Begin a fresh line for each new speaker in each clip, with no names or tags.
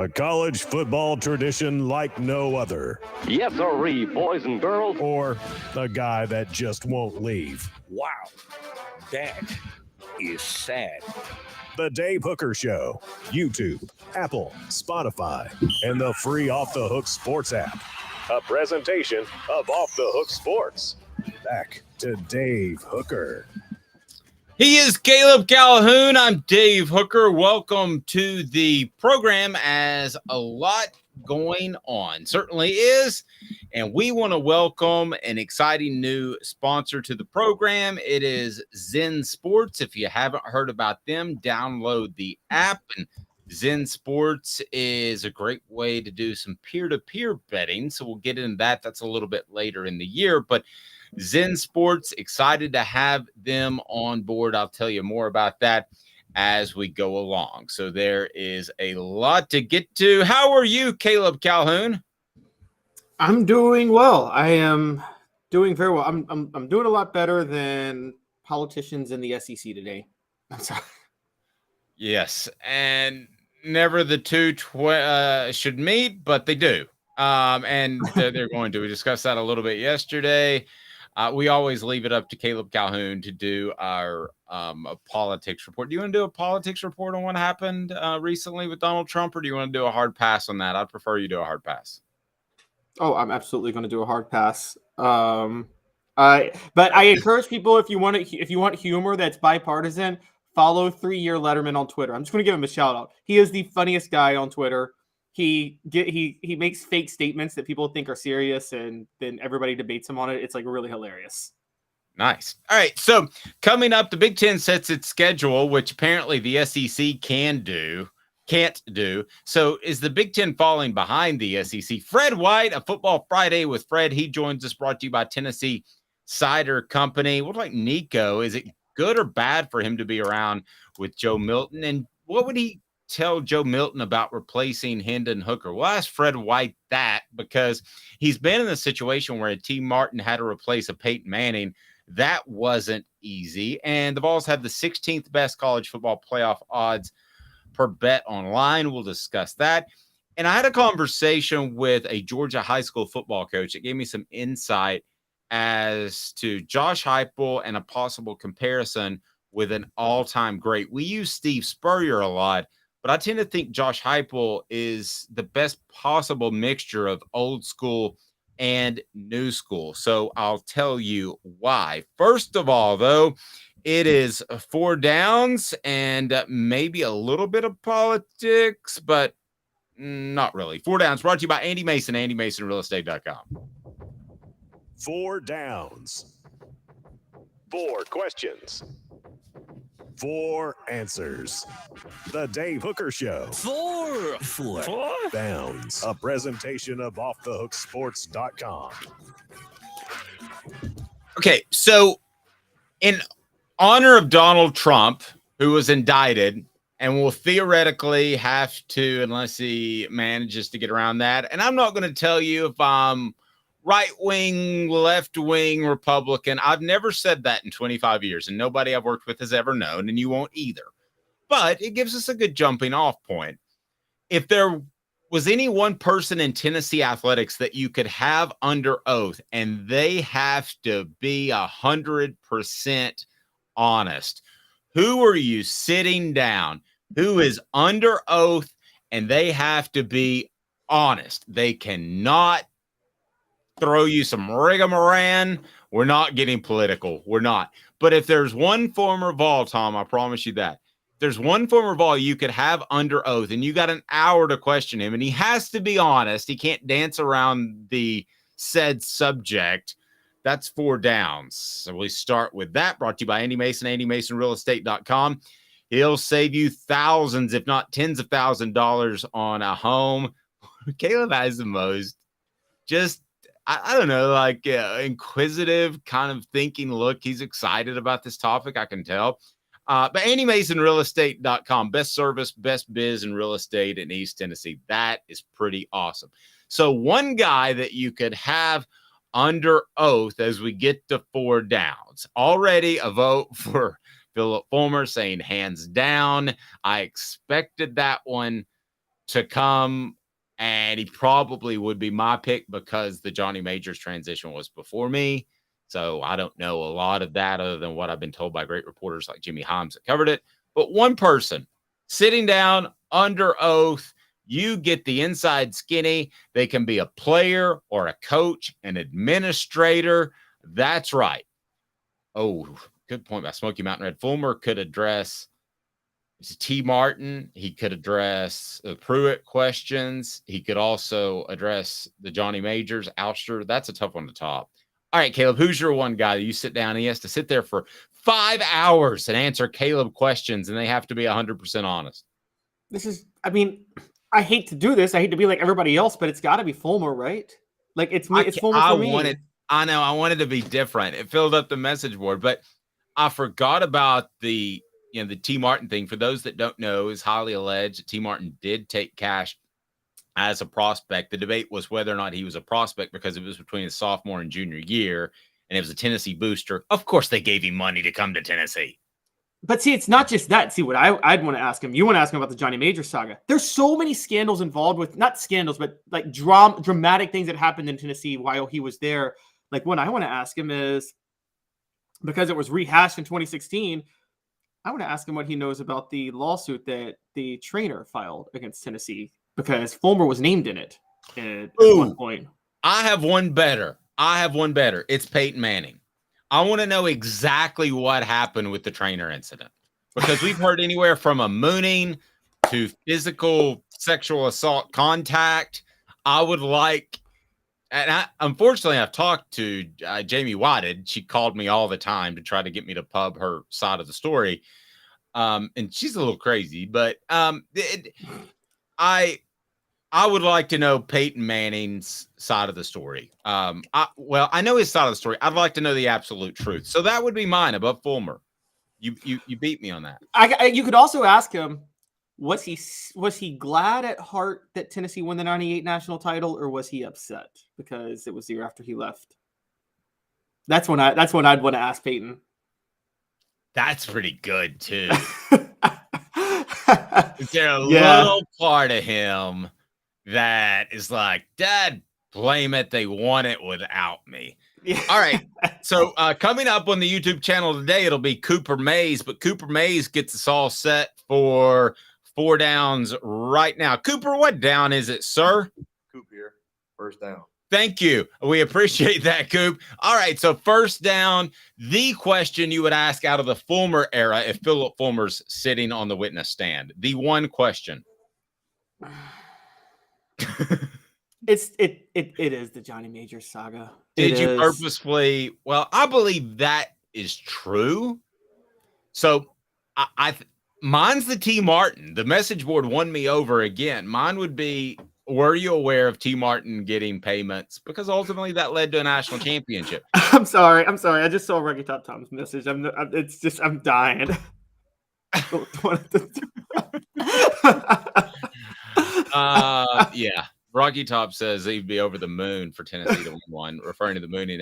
A college football tradition like no other.
Yes, sirree, boys and girls.
Or a guy that just won't leave.
Wow, that is sad.
The Dave Hooker Show. YouTube, Apple, Spotify, and the free Off the Hook Sports app. A presentation of Off the Hook Sports. Back to Dave Hooker.
He is Caleb Calhoun. I'm Dave Hooker. Welcome to the program. As a lot going on certainly is, and we want to welcome an exciting new sponsor to the program. It is Zen Sports. If you haven't heard about them, download the app. And Zen Sports is a great way to do some peer-to-peer betting, so we'll get into that. That's a little bit later in the year, but Zen Sports, excited to have them on board. I'll tell you more about that as we go along. So there is a lot to get to. How are you, Caleb Calhoun?
I'm doing well. I am doing very well. I'm doing a lot better than politicians in the SEC today. I'm sorry.
Yes, and never the two should meet, but they do. And they're going to. We discussed that a little bit yesterday. We always leave it up to Caleb Calhoun to do our politics report. Do you want to do a politics report on what happened recently with Donald Trump, or do you want to do a hard pass on that? I'd prefer you do a hard pass.
Oh, I'm absolutely going to do a hard pass. But I encourage people, if you want humor that's bipartisan, follow 3-Year Letterman on Twitter. I'm just going to give him a shout out. He is the funniest guy on Twitter. He makes fake statements that people think are serious, and then everybody debates him on it. It's like really hilarious.
Nice. All right. So coming up, the Big Ten sets its schedule, which apparently the SEC can't do. So is the Big Ten falling behind the SEC? Fred White, a Football Friday with Fred. He joins us, brought to you by Tennessee Cider Company. What about Nico? Is it good or bad for him to be around with Joe Milton? And what would he tell Joe Milton about replacing Hendon Hooker? Well, ask Fred White that, because he's been in a situation where a T. Martin had to replace a Peyton Manning. That wasn't easy. And the Vols have the 16th best college football playoff odds per bet online. We'll discuss that. And I had a conversation with a Georgia high school football coach that gave me some insight as to Josh Heupel and a possible comparison with an all-time great. We use Steve Spurrier a lot, but I tend to think Josh Heupel is the best possible mixture of old school and new school. So I'll tell you why. First of all, though, it is 4 downs and maybe a little bit of politics, but not really. 4 downs brought to you by Andy Mason, AndyMasonRealEstate.com.
4 downs. 4 questions. 4 answers. The Dave Hooker Show.
4
downs. A presentation of OffTheHookSports.com.
Okay, so in honor of Donald Trump, who was indicted and will theoretically have to, unless he manages to get around that. And I'm not going to tell you if I'm right-wing, left-wing Republican. I've never said that in 25 years, and nobody I've worked with has ever known, and you won't either. But it gives us a good jumping-off point. If there was any one person in Tennessee athletics that you could have under oath, and they have to be 100% honest, who are you sitting down? Who is under oath, and they have to be honest? They cannot throw you some rigmarole. We're not getting political. We're not. But if there's one former Vol, Tom, I promise you that. If there's one former Vol you could have under oath, and you got an hour to question him, and he has to be honest. He can't dance around the said subject. That's 4 downs. So we start with that, brought to you by Andy Mason, AndyMasonRealEstate.com. He'll save you thousands, if not tens of thousands of dollars on a home. Caleb has the most just, I don't know, like inquisitive kind of thinking look. He's excited about this topic, I can tell. But AndyMasonRealEstate.com, best service, best biz in real estate in East Tennessee. That is pretty awesome. So one guy that you could have under oath as we get to 4 downs. Already a vote for Philip Fulmer saying hands down. I expected that one to come, and he probably would be my pick because the Johnny Majors transition was before me. So I don't know a lot of that other than what I've been told by great reporters like Jimmy Himes that covered it. But one person sitting down under oath, you get the inside skinny. They can be a player or a coach, an administrator. That's right. Oh, good point by Smoky Mountain Red. Fulmer could address T. Martin. He could address the Pruitt questions. He could also address the Johnny Majors, ouster. That's a tough one to top. All right, Caleb, who's your one guy that you sit down and he has to sit there for 5 hours and answer Caleb questions, and they have to be 100% honest?
I hate to do this. I hate to be like everybody else, but it's got to be Fulmer, right? Like, it's me. It's Fulmer for me.
I know. I wanted to be different. It filled up the message board, but I forgot about the T. Martin thing. For those that don't know, is highly alleged that T. Martin did take cash as a prospect. The debate was whether or not he was a prospect because it was between his sophomore and junior year, and it was a Tennessee booster. Of course, they gave him money to come to Tennessee.
But see, it's not just that. See, what I'd want to ask him. You want to ask him about the Johnny Majors saga. There's so many scandals involved with, not scandals, but like dramatic things that happened in Tennessee while he was there. Like, what I want to ask him is, because it was rehashed in 2016, I want to ask him what he knows about the lawsuit that the trainer filed against Tennessee, because Fulmer was named in it at one point.
I have one better. It's Peyton Manning. I want to know exactly what happened with the trainer incident, because we've heard anywhere from a mooning to physical sexual assault contact. I would like, and unfortunately, I've talked to Jamie Whited. She called me all the time to try to get me to pub her side of the story. And she's a little crazy, but I would like to know Peyton Manning's side of the story. I know his side of the story. I'd like to know the absolute truth. So that would be mine above Fulmer. You beat me on that.
You could also ask him, was he glad at heart that Tennessee won the '98 national title, or was he upset because it was the year after he left? That's when I'd want to ask Peyton.
That's pretty good too. Is there a little part of him that is like, Dad, blame it, they won it without me?
Yeah.
All right. So coming up on the YouTube channel today, it'll be Cooper Mays, but Cooper Mays gets us all set for 4 downs right now. Cooper, what down is it, sir?
Coop here. First down.
Thank you. We appreciate that, Coop. All right, so first down, the question you would ask out of the Fulmer era if Philip Fulmer's sitting on the witness stand. The one question.
It is the Johnny Majors saga.
Did you purposefully? Well, I believe that is true. So mine's the T. Martin. The message board won me over again. Mine would be, were you aware of T. Martin getting payments? Because ultimately that led to a national championship.
I'm sorry. I just saw Reggie Top Tom's message. I'm dying.
Yeah. Rocky Top says he'd be over the moon for Tennessee to win one, referring to the mooning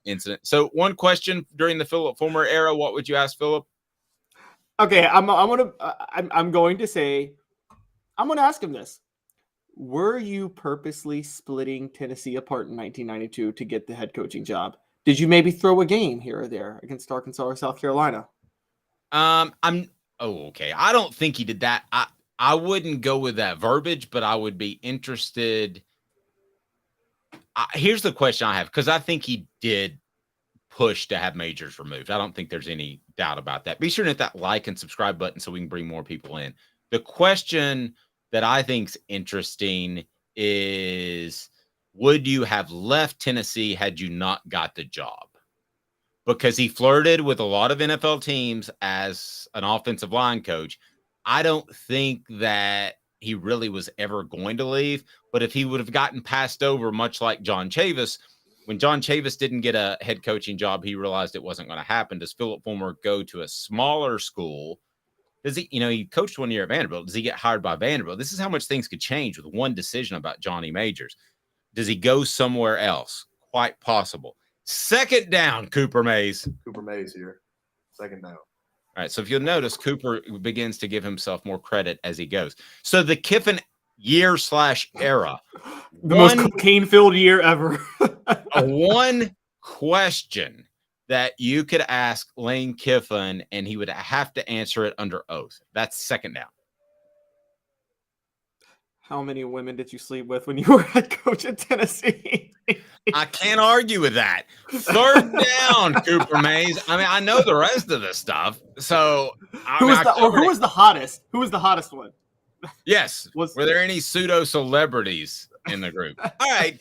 incident. So one question during the Philip Fulmer era, what would you ask Philip?
Okay, I'm going to ask him this. Were you purposely splitting Tennessee apart in 1992 to get the head coaching job? Did you maybe throw a game here or there against Arkansas or South Carolina?
Okay. I don't think he did that. I wouldn't go with that verbiage, but I would be interested. Here's the question I have, because I think he did push to have Majors removed. I don't think there's any doubt about that. Be sure to hit that like and subscribe button so we can bring more people in. The question that I think's interesting is, would you have left Tennessee had you not got the job? Because he flirted with a lot of NFL teams as an offensive line coach. I don't think that he really was ever going to leave, but if he would have gotten passed over, much like John Chavis, when John Chavis didn't get a head coaching job, he realized it wasn't going to happen. Does Philip Fulmer go to a smaller school? Does he, he coached 1 year at Vanderbilt. Does he get hired by Vanderbilt? This is how much things could change with one decision about Johnny Majors. Does he go somewhere else? Quite possible. Second down, Cooper Mays.
Cooper Mays here. Second down.
All right, so if you'll notice, Cooper begins to give himself more credit as he goes. So the Kiffin year/era.
The most cocaine-filled year ever.
One question that you could ask Lane Kiffin, and he would have to answer it under oath. That's second down.
How many women did you sleep with when you were head coach at Tennessee?
I can't argue with that. Third down, Cooper Mays. I mean, I know the rest of the stuff. So,
who was the hottest? Who was the hottest one?
Yes. Were there any pseudo celebrities in the group? All right.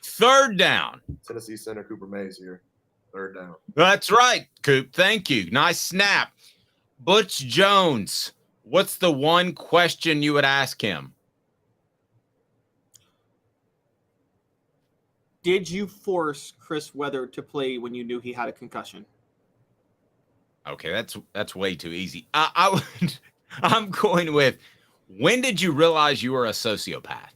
Third down.
Tennessee center Cooper Mays here. Third down.
That's right, Coop. Thank you. Nice snap. Butch Jones. What's the one question you would ask him?
Did you force Chris Weather to play when you knew he had a concussion?
Okay, that's way too easy. I'm going with, when did you realize you were a sociopath?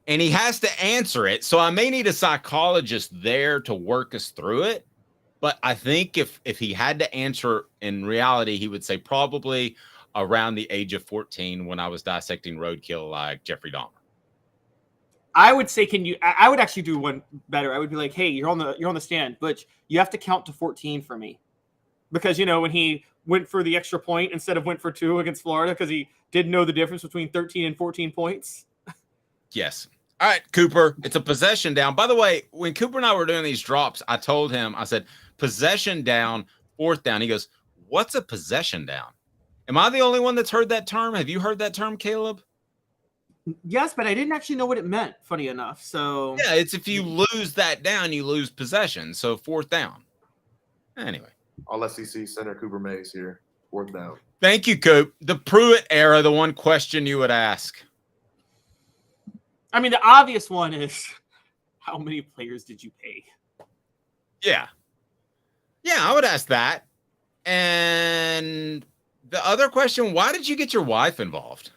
And he has to answer it. So I may need a psychologist there to work us through it. But I think if he had to answer in reality, he would say probably around the age of 14 when I was dissecting roadkill like Jeffrey Dahmer.
I would say, I would actually do one better. I would be like, hey, you're on the stand, but you have to count to 14 for me. Because, when he went for the extra point instead of went for 2 against Florida because he didn't know the difference between 13 and 14 points.
Yes. All right, Cooper, it's a possession down. By the way, when Cooper and I were doing these drops, I told him, I said, possession down, fourth down. He goes, what's a possession down? Am I the only one that's heard that term? Have you heard that term, Caleb?
Yes, but I didn't actually know what it meant, funny enough. So
yeah, it's if you lose that down, you lose possession. So fourth down. Anyway.
All SEC center Cooper Mays here. Fourth down.
Thank you, Coop. The Pruitt era, the one question you would ask.
I mean, the obvious one is, how many players did you pay?
Yeah. Yeah, I would ask that. And the other question, why did you get your wife involved?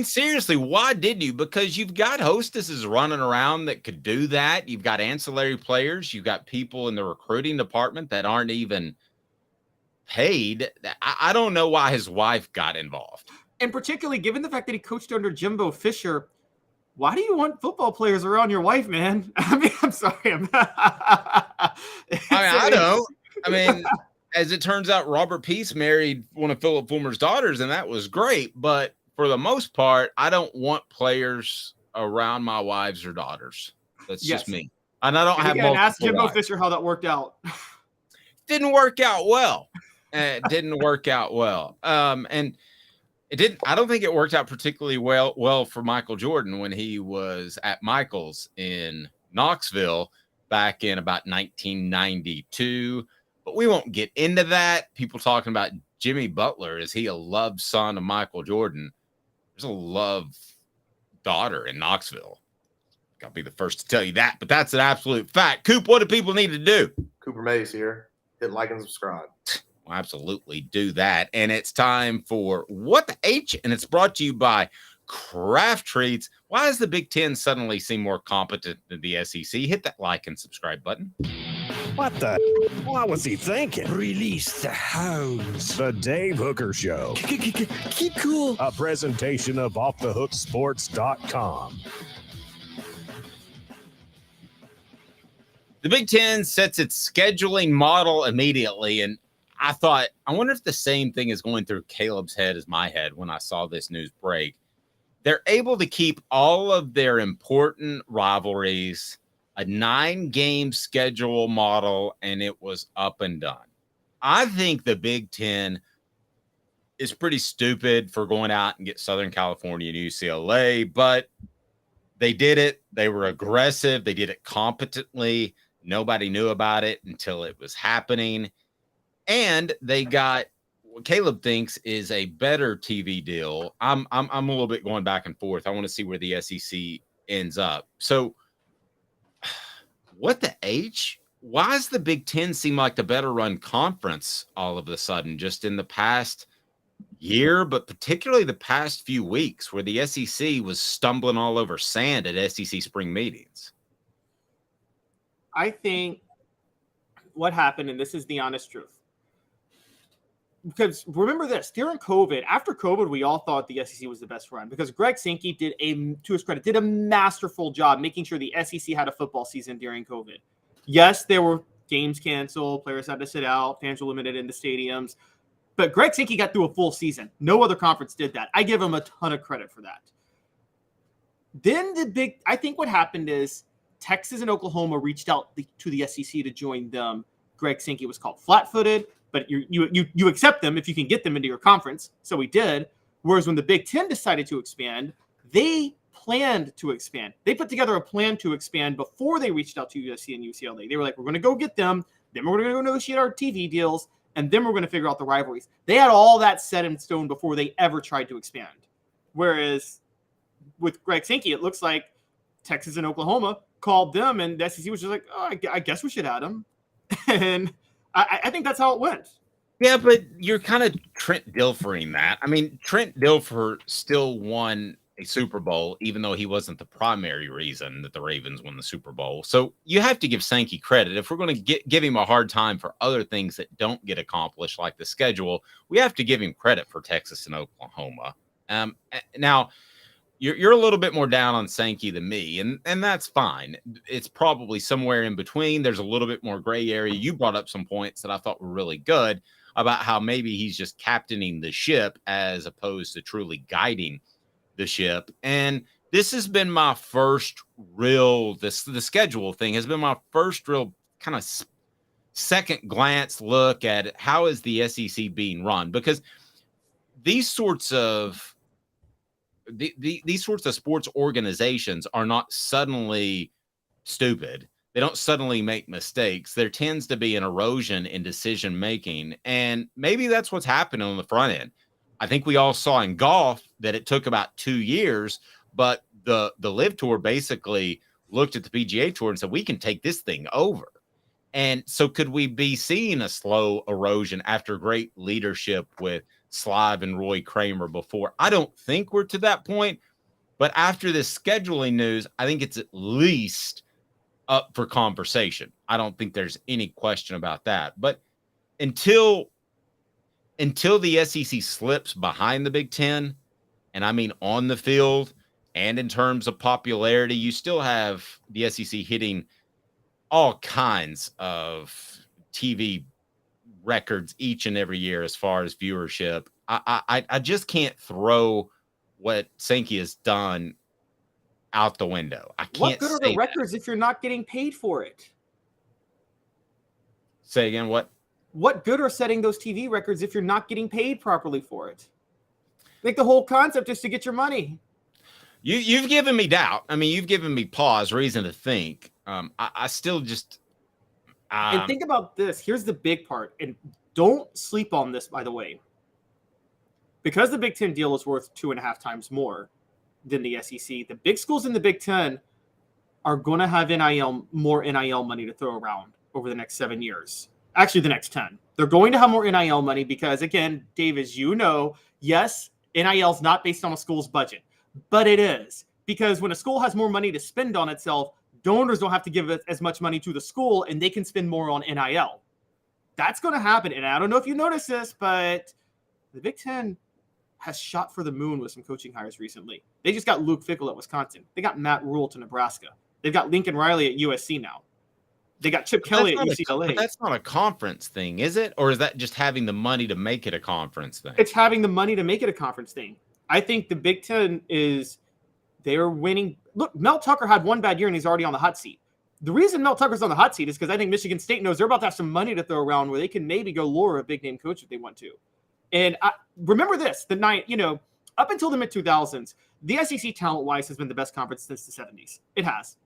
Seriously, why did you? Because you've got hostesses running around that could do that. You've got ancillary players. You've got people in the recruiting department that aren't even paid. I don't know why his wife got involved.
And particularly given the fact that he coached under Jimbo Fisher, why do you want football players around your wife, man? I mean, I'm sorry.
I know. I mean, as it turns out, Robert Peace married one of Philip Fulmer's daughters, and that was great. But for the most part, I don't want players around my wives or daughters. That's just me. And I don't have multiple
ask Jimbo
wives.
Fisher how that worked out.
Didn't work out well. It didn't work out well. And it didn't. I don't think it worked out particularly well for Michael Jordan when he was at Michael's in Knoxville back in about 1992. But we won't get into that. People talking about Jimmy Butler. Is he a love son of Michael Jordan? There's a love daughter in Knoxville. I'll be the first to tell you that, but that's an absolute fact. Coop, what do people need to do?
Cooper Mays here. Hit like and subscribe.
Well, absolutely do that. And it's time for What the H? And it's brought to you by Craft Treats. Why does the Big Ten suddenly seem more competent than the SEC? Hit that like and subscribe button.
What the? What was he thinking?
Release the hounds.
The Dave Hooker Show.
Keep cool.
A presentation of offthehooksports.com.
The Big Ten sets its scheduling model immediately, and I thought, I wonder if the same thing is going through Caleb's head as my head when I saw this news break. They're able to keep all of their important rivalries, a 9-game schedule model, and it was up and done. I think the Big Ten is pretty stupid for going out and get Southern California and UCLA, but they did it. They were aggressive. They did it competently. Nobody knew about it until it was happening. And they got what Caleb thinks is a better TV deal. I'm a little bit going back and forth. I want to see where the SEC ends up. So what the H? Why does the Big Ten seem like the better run conference all of a sudden, just in the past year, but particularly the past few weeks where the SEC was stumbling all over sand at SEC spring meetings?
I think what happened, and this is the honest truth, because remember this, during COVID, after COVID, we all thought the SEC was the best run because Greg Sankey to his credit, did a masterful job making sure the SEC had a football season during COVID. Yes, there were games canceled, players had to sit out, fans were limited in the stadiums, but Greg Sankey got through a full season. No other conference did that. I give him a ton of credit for that. Then I think what happened is Texas and Oklahoma reached out to the SEC to join them. Greg Sankey was called flat-footed, but you accept them if you can get them into your conference. So he did. Whereas when the Big Ten decided to expand, they planned to expand. They put together a plan to expand before they reached out to USC and UCLA. They were like, we're going to go get them. Then we're going to go negotiate our TV deals. And then we're going to figure out the rivalries. They had all that set in stone before they ever tried to expand. Whereas with Greg Sankey, it looks like Texas and Oklahoma called them, and the SEC was just like, oh, I guess we should add them. And I think that's how it went.
Yeah, but you're kind of Trent Dilfering that. I mean, Trent Dilfer still won a Super Bowl, even though he wasn't the primary reason that the Ravens won the Super Bowl. So you have to give Sankey credit. If we're going to give him a hard time for other things that don't get accomplished, like the schedule, we have to give him credit for Texas and Oklahoma. Now, you're a little bit more down on Sankey than me, and that's fine. It's probably somewhere in between. There's a little bit more gray area. You brought up some points that I thought were really good about how maybe he's just captaining the ship as opposed to truly guiding the ship. And this has been my first real, the schedule thing has been my first real kind of second glance look at how is the SEC being run, because these sorts of these sorts of sports organizations are not suddenly stupid. They don't suddenly make mistakes. There tends to be an erosion in decision making, and maybe that's what's happening on the front end. I think we all saw in golf that it took about 2 years, but the LIV Tour basically looked at the PGA Tour and said, we can take this thing over. And so could we be seeing a slow erosion after great leadership with Slive and Roy Kramer before? I don't think we're to that point, but after this scheduling news, I think it's at least up for conversation. I don't think there's any question about that. But until the SEC slips behind the Big Ten, and I mean on the field and in terms of popularity, you still have the SEC hitting all kinds of TV records each and every year as far as viewership. I just can't throw what Sankey has done out the window. I can't.
What good are the records if you're not getting paid for it?
Say again, what?
What good are setting those TV records if you're not getting paid properly for it? Like the whole concept is to get your money.
You've given me doubt. I mean, you've given me pause, reason to think. I still just.
And think about this. Here's the big part. And don't sleep on this, by the way. Because the Big Ten deal is worth 2.5 times more than the SEC, the big schools in the Big Ten are going to have more NIL money to throw around over the next 7 years. Actually, the next 10. They're going to have more NIL money because, again, Dave, as you know, yes, NIL is not based on a school's budget, but it is. Because when a school has more money to spend on itself, donors don't have to give as much money to the school, and they can spend more on NIL. That's going to happen. And I don't know if you noticed this, but the Big Ten has shot for the moon with some coaching hires recently. They just got Luke Fickell at Wisconsin. They got Matt Rule to Nebraska. They've got Lincoln Riley at USC now. They got Chip Kelly at UCLA.
But that's not a conference thing, is it? Or is that just having the money to make it a conference thing?
It's having the money to make it a conference thing. I think the Big Ten they're winning. Look, Mel Tucker had one bad year and he's already on the hot seat. The reason Mel Tucker's on the hot seat is because I think Michigan State knows they're about to have some money to throw around where they can maybe go lure a big name coach if they want to. And remember this, up until the mid-2000s, the SEC talent-wise has been the best conference since the 70s. It has.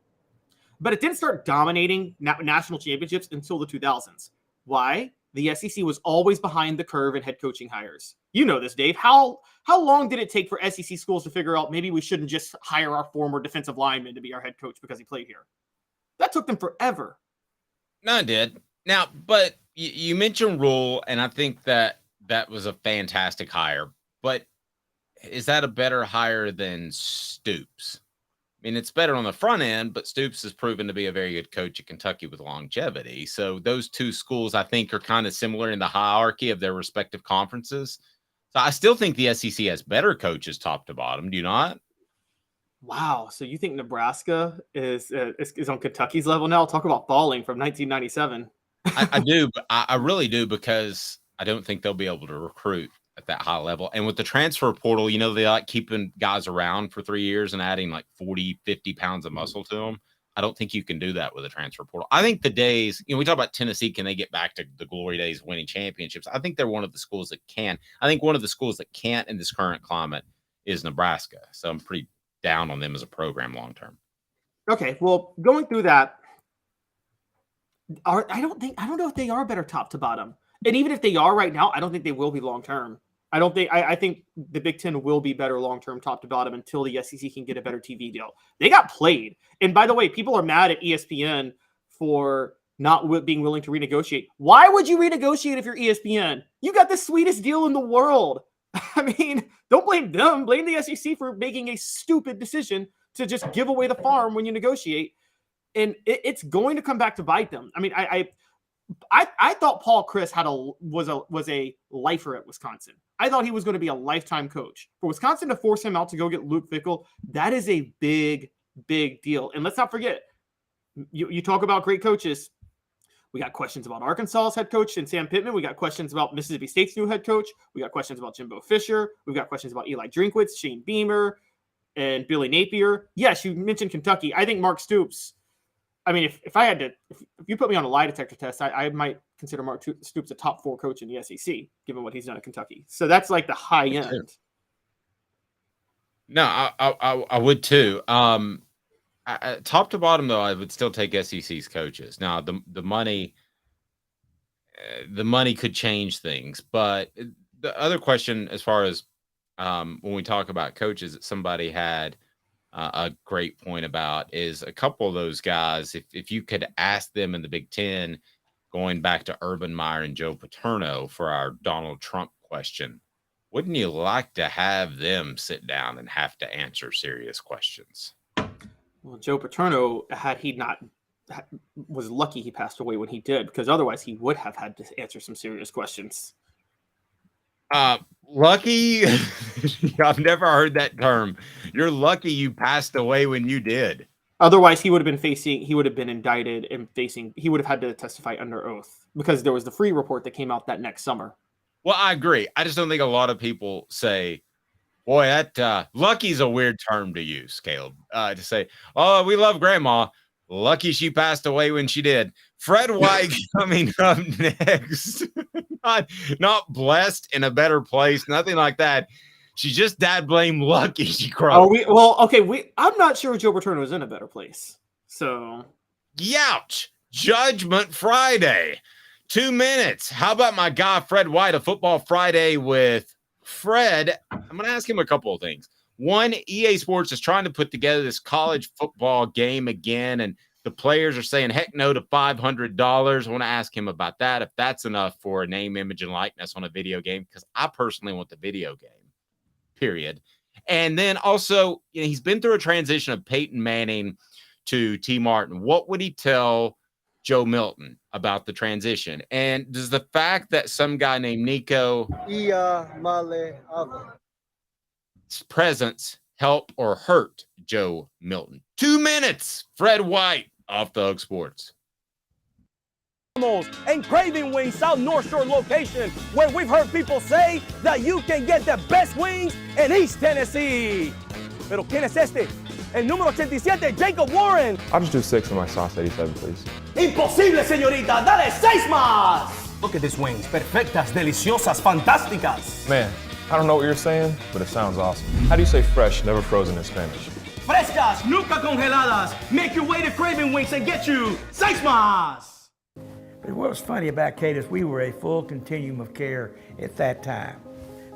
But it didn't start dominating national championships until the 2000s. Why? The SEC was always behind the curve in head coaching hires. You know this, Dave. How long did it take for SEC schools to figure out maybe we shouldn't just hire our former defensive lineman to be our head coach because he played here? That took them forever.
No, it did. Now, but you mentioned Rule, and I think that was a fantastic hire. But is that a better hire than Stoops? mean, it's better on the front end, but Stoops has proven to be a very good coach at Kentucky with longevity. So those two schools, I think, are kind of similar in the hierarchy of their respective conferences. So I still think the SEC has better coaches top to bottom. Do you not?
Wow. So you think Nebraska is on Kentucky's level now? Talk about falling from 1997.
I do. But I really do, because I don't think they'll be able to recruit at that high level. And with the transfer portal, they like keeping guys around for 3 years and adding like 40, 50 pounds of muscle to them. I don't think you can do that with a transfer portal. I think the days, we talk about Tennessee, can they get back to the glory days of winning championships? I think they're one of the schools that can. I think one of the schools that can't in this current climate is Nebraska. So I'm pretty down on them as a program long term.
Okay, well, going through that, I don't know if they are better top to bottom. And even if they are right now, I don't think they will be long term. I think the Big Ten will be better long term top to bottom until the SEC can get a better TV deal. They got played. And by the way, people are mad at ESPN for not being willing to renegotiate. Why would you renegotiate if you're ESPN? You got the sweetest deal in the world. I mean, don't blame them. Blame the SEC for making a stupid decision to just give away the farm when you negotiate. And it's going to come back to bite them. I mean, I thought Paul Chris was a lifer at Wisconsin. I thought he was going to be a lifetime coach. For Wisconsin to force him out to go get Luke Fickell, that is a big, big deal. And let's not forget, you talk about great coaches. We got questions about Arkansas's head coach and Sam Pittman. We got questions about Mississippi State's new head coach. We got questions about Jimbo Fisher. We've got questions about Eli Drinkwitz, Shane Beamer, and Billy Napier. Yes, you mentioned Kentucky. I think Mark Stoops. I mean, if you put me on a lie detector test, I might consider Mark Stoops a top 4 coach in the SEC, given what he's done at Kentucky. So that's like the high end.
No, I would too. Top to bottom, though, I would still take SEC's coaches. Now, the money could change things, but the other question, as far as when we talk about coaches, that somebody had a great point about is a couple of those guys. If you could ask them in the Big Ten, going back to Urban Meyer and Joe Paterno for our Donald Trump question, wouldn't you like to have them sit down and have to answer serious questions?
Well, Joe Paterno, was lucky he passed away when he did, because otherwise he would have had to answer some serious questions.
Lucky? I've never heard that term. You're lucky you passed away when you did.
Otherwise, he would have been indicted and he would have had to testify under oath, because there was the free report that came out that next summer.
Well, I agree. I just don't think a lot of people say, boy, that lucky's a weird term to use, Caleb, to say, oh, we love grandma. Lucky she passed away when she did. Fred White coming up next. not blessed in a better place, nothing like that. She's just dad blame lucky she cried.
I'm not sure Joe Paterno is in a better place. So,
youch. Judgment Friday. 2 minutes. How about my guy Fred White, a Football Friday with Fred? I'm going to ask him a couple of things. One, EA Sports is trying to put together this college football game again, and the players are saying heck no to $500. I want to ask him about that, if that's enough for a name, image, and likeness on a video game, because I personally want the video game, period. And then also, he's been through a transition of Peyton Manning to T. Martin. What would he tell Joe Milton about the transition? And does the fact that some guy named Nico presence help or hurt Joe Milton? 2 minutes. Fred White, Off the Hook Sports.
And Craving Wings South North Shore location, where we've heard people say that you can get the best wings in East Tennessee. Pero ¿quién es este? El número 87, Jacob Warren.
I'll just do 6 of my sauce 87, please.
Imposible, señorita. Dale 6 más. Look at these wings. Perfectas, deliciosas, fantásticas.
Man, I don't know what you're saying, but it sounds awesome. How do you say fresh, never frozen in Spanish?
Frescas, nunca congeladas. Make your way to Craving Wings and get you 6 más.
But what was funny about Cadis, we were a full continuum of care at that time.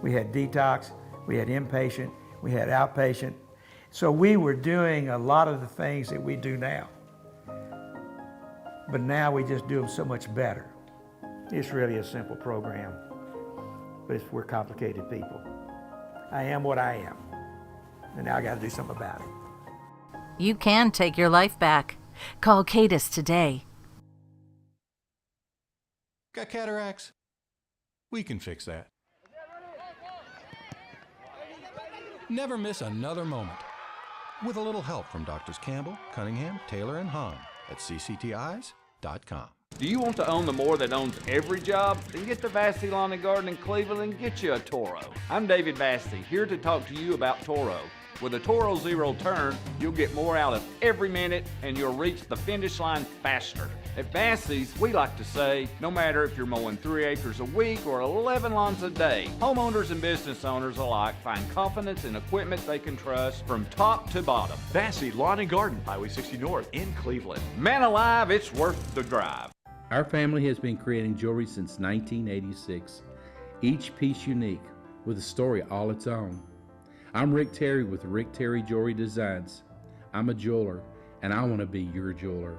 We had detox, we had inpatient, we had outpatient. So we were doing a lot of the things that we do now. But now we just do them so much better. It's really a simple program, but we're complicated people. I am what I am, and now I got to do something about it.
You can take your life back. Call Cadis today.
Got cataracts? We can fix that. Never miss another moment. With a little help from Doctors Campbell, Cunningham, Taylor, and Hahn at cctis.com.
Do you want to own the more that owns every job? Then get to Vassey Lawn and Garden in Cleveland and get you a Toro. I'm David Vassey, here to talk to you about Toro. With a Toro Zero Turn, you'll get more out of every minute and you'll reach the finish line faster. At Vassey's, we like to say, no matter if you're mowing 3 acres a week or 11 lawns a day, homeowners and business owners alike find confidence in equipment they can trust from top to bottom.
Vassey Lawn and Garden, Highway 60 North in Cleveland.
Man alive, it's worth the drive.
Our family has been creating jewelry since 1986, each piece unique with a story all its own. I'm Rick Terry with Rick Terry Jewelry Designs. I'm a jeweler, and I want to be your jeweler.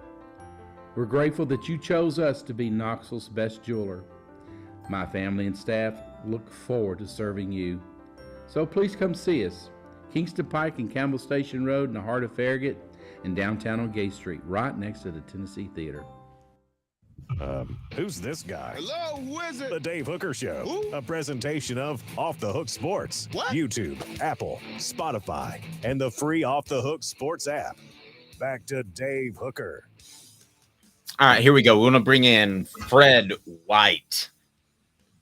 We're grateful that you chose us to be Knoxville's best jeweler. My family and staff look forward to serving you. So please come see us. Kingston Pike and Campbell Station Road in the heart of Farragut and downtown on Gay Street, right next to the Tennessee Theater.
Who's this guy?
Hello, who is it?
The Dave Hooker Show,
Who?
a presentation of Off the Hook Sports.
What?
YouTube, Apple, Spotify, and the free Off the Hook Sports app. Back to Dave Hooker.
All right, here we go. We want to bring in Fred White,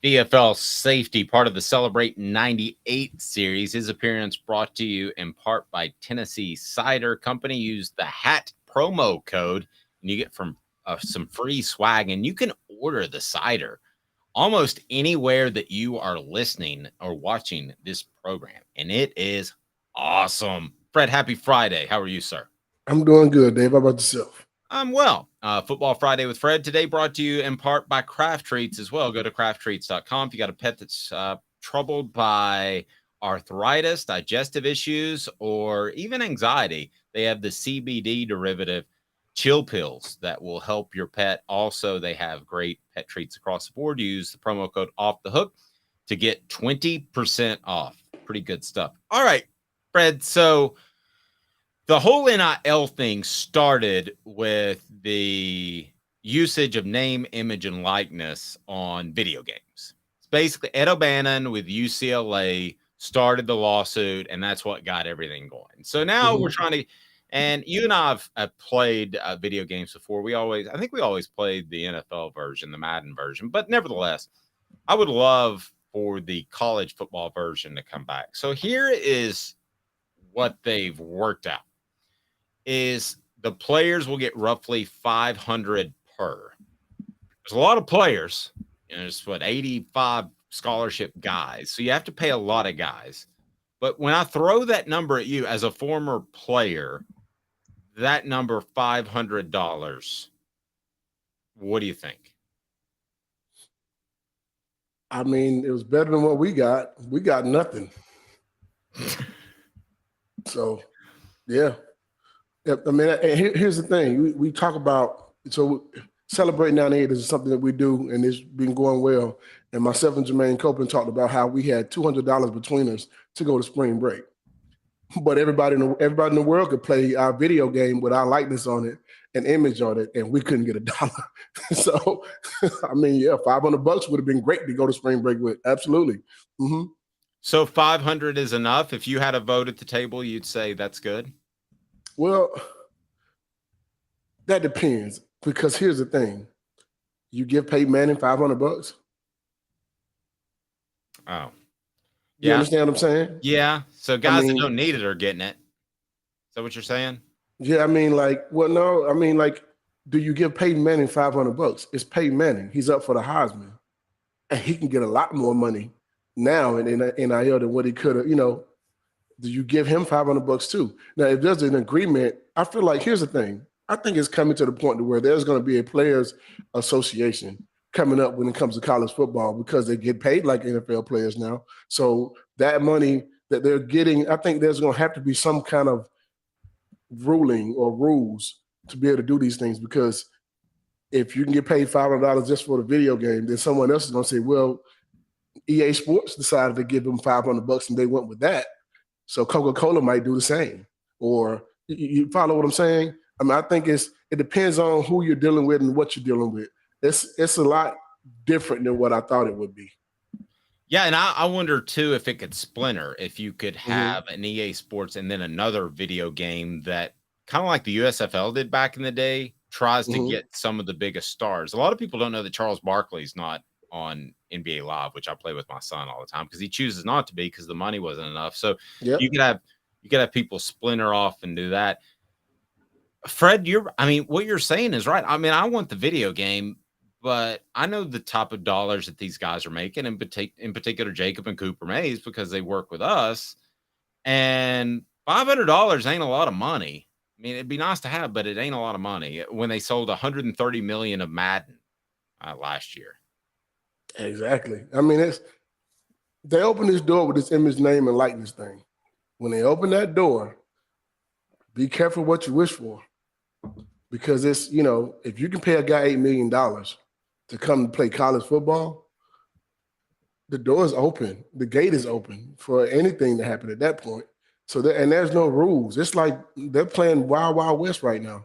VFL safety, part of the Celebrate 98 series. His appearance brought to you in part by Tennessee Cider Company. Use the HAT promo code, and you get some free swag, and you can order the cider almost anywhere that you are listening or watching this program, and it is awesome. Fred, happy Friday. How are you, sir?
I'm doing good, Dave. How about yourself?
I'm well. Football Friday with Fred today brought to you in part by Craft Treats as well. Go to crafttreats.com. If you got a pet that's troubled by arthritis, digestive issues, or even anxiety, they have the CBD derivative chill pills that will help your pet. Also, they have great pet treats across the board. Use the promo code Off the Hook to get 20% off. Pretty good stuff. All right, Fred. So the whole NIL thing started with the usage of name, image, and likeness on video games. It's basically Ed O'Bannon with UCLA started the lawsuit, and that's what got everything going. So now we're trying to. And you and I have played video games before. I think we always played the NFL version, the Madden version. But nevertheless, I would love for the college football version to come back. So here is what they've worked out: is the players will get roughly $500 per. There's a lot of players. There's 85 scholarship guys. So you have to pay a lot of guys. But when I throw that number at you as a former player, that number $500, what do you think?
I mean, it was better than what we got. We got nothing. So, yeah. I mean, here's the thing. We talk about, so Celebrate 98 is something that we do, and it's been going well. And myself and Jermaine Copeland talked about how we had $200 between us to go to spring break. But everybody in the world could play our video game with our likeness on it and image on it, and we couldn't get $1. So, I mean, yeah, $500 would have been great to go to spring break with. Absolutely. Mm-hmm.
So 500 is enough. If you had a vote at the table, you'd say that's good?
Well, that depends, because here's the thing. You give Peyton Manning $500?
Oh.
You understand what I'm saying?
Yeah. So guys that don't need it are getting it. Is that what you're saying?
Yeah, I mean, do you give Peyton Manning $500? It's Peyton Manning. He's up for the Heisman. And he can get a lot more money now in NIL than what he could have, do you give him $500 too? Now, if there's an agreement, I feel like, here's the thing. I think it's coming to the point to where there's going to be a players association coming up when it comes to college football, because they get paid like NFL players now. So that money that they're getting, I think there's going to have to be some kind of ruling or rules to be able to do these things, because if you can get paid $500 just for the video game, then someone else is going to say, well, EA Sports decided to give them $500 and they went with that. So Coca-Cola might do the same, or, You follow what I'm saying? I mean, I think it depends on who you're dealing with and what you're dealing with. It's a lot different than what I thought it would be.
Yeah, and I wonder too if it could splinter, if you could have an EA Sports and then another video game that kind of like the USFL did back in the day tries to get some of the biggest stars. A lot of people don't know that Charles Barkley's not on NBA Live, which I play with my son all the time because he chooses not to be because the money wasn't enough. So you could have people splinter off and do that. Fred, what you're saying is right. I mean, I want the video game, but I know the type of dollars that these guys are making, in particular Jacob and Cooper Mays, because they work with us. And $500 ain't a lot of money. I mean, it'd be nice to have, but it ain't a lot of money when they sold 130 million of Madden last year.
Exactly. I mean, they open this door with this image, name, and likeness thing. When they open that door, be careful what you wish for. Because it's, if you can pay a guy $8 million to come play college football, the door is open. The gate is open for anything to happen at that point. So there's no rules. It's like they're playing Wild Wild West right now.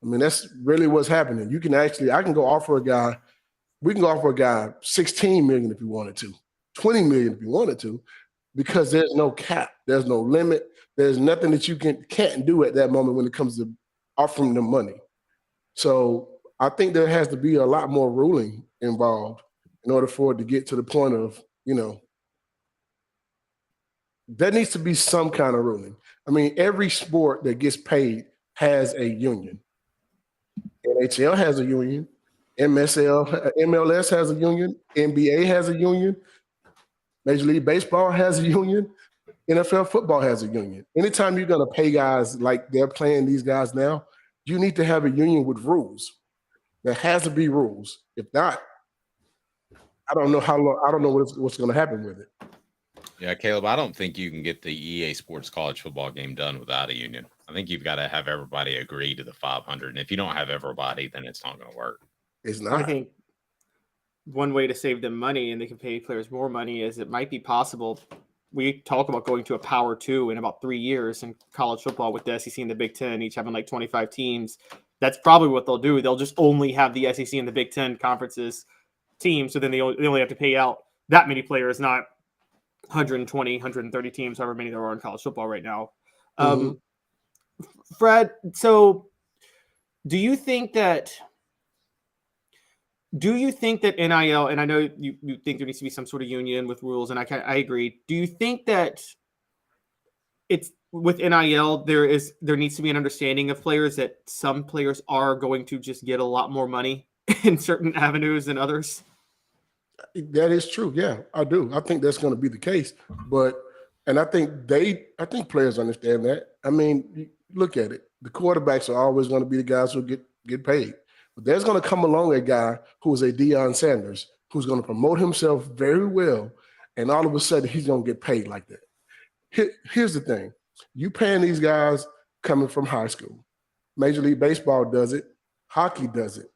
I mean, that's really what's happening. You can I can go offer a guy, we can go offer a guy 16 million if you wanted to, 20 million if you wanted to, because there's no cap, there's no limit, there's nothing that you can't do at that moment when it comes to offering them money. So I think there has to be a lot more ruling involved in order for it to get to the point of, there needs to be some kind of ruling. I mean, every sport that gets paid has a union. NHL has a union. MLS has a union. NBA has a union. Major League Baseball has a union. NFL football has a union. Anytime you're going to pay guys like they're playing these guys now, you need to have a union with rules. There has to be rules. If not, I don't know how long. I don't know what's going to happen with it.
Yeah, Caleb, I don't think you can get the EA Sports college football game done without a union. I think you've got to have everybody agree to the 500. And if you don't have everybody, then it's not going to work.
It's not.
I think one way to save them money and they can pay players more money is it might be possible. We talk about going to a Power 2 in about 3 years in college football with the SEC and the Big Ten, each having like 25 teams. That's probably what they'll do. They'll just only have the SEC and the Big Ten conferences teams. So then they only have to pay out that many players, not 120, 130 teams, however many there are in college football right now. Fred, so do you think that NIL, and I know you think there needs to be some sort of union with rules, and I agree. Do you think that it's with NIL, there needs to be an understanding of players that some players are going to just get a lot more money in certain avenues than others?
That is true. Yeah, I do. I think that's going to be the case. And I think players understand that. I mean, look at it. The quarterbacks are always going to be the guys who get paid. But there's going to come along a guy who is a Deion Sanders who's going to promote himself very well, and all of a sudden he's going to get paid like that. Here's the thing. You paying these guys coming from high school. Major League Baseball does it. Hockey does it.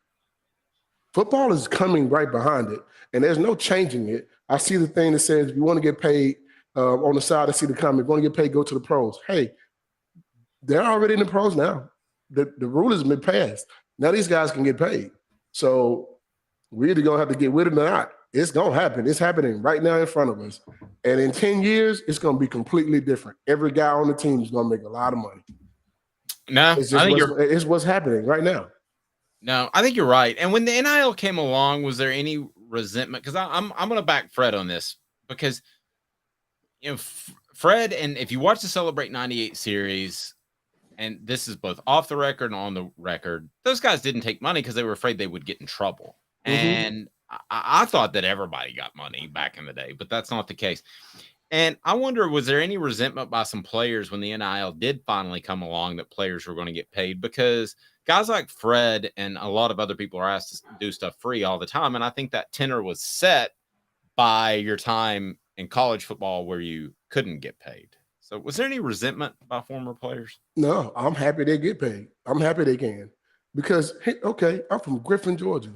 Football is coming right behind it, and there's no changing it. I see the thing that says if you want to get paid on the side, I see the comment, if you want to get paid, go to the pros. Hey, they're already in the pros now. The rule has been passed. Now these guys can get paid. So we're either going to have to get with it or not. It's going to happen. It's happening right now in front of us. And in 10 years, it's going to be completely different. Every guy on the team is going to make a lot of money.
No,
it's what's happening right now.
No, I think you're right. And when the NIL came along, was there any resentment? Because I'm going to back Fred on this because, Fred, and if you watch the Celebrate 98 series, and this is both off the record and on the record, those guys didn't take money because they were afraid they would get in trouble. Mm-hmm. And I thought that everybody got money back in the day, but that's not the case. And I wonder, was there any resentment by some players when the NIL did finally come along that players were going to get paid? Because guys like Fred and a lot of other people are asked to do stuff free all the time. And I think that tenor was set by your time in college football where you couldn't get paid. So was there any resentment by former players?
No, I'm happy they get paid. I'm happy they can. Because, okay, I'm from Griffin, Georgia.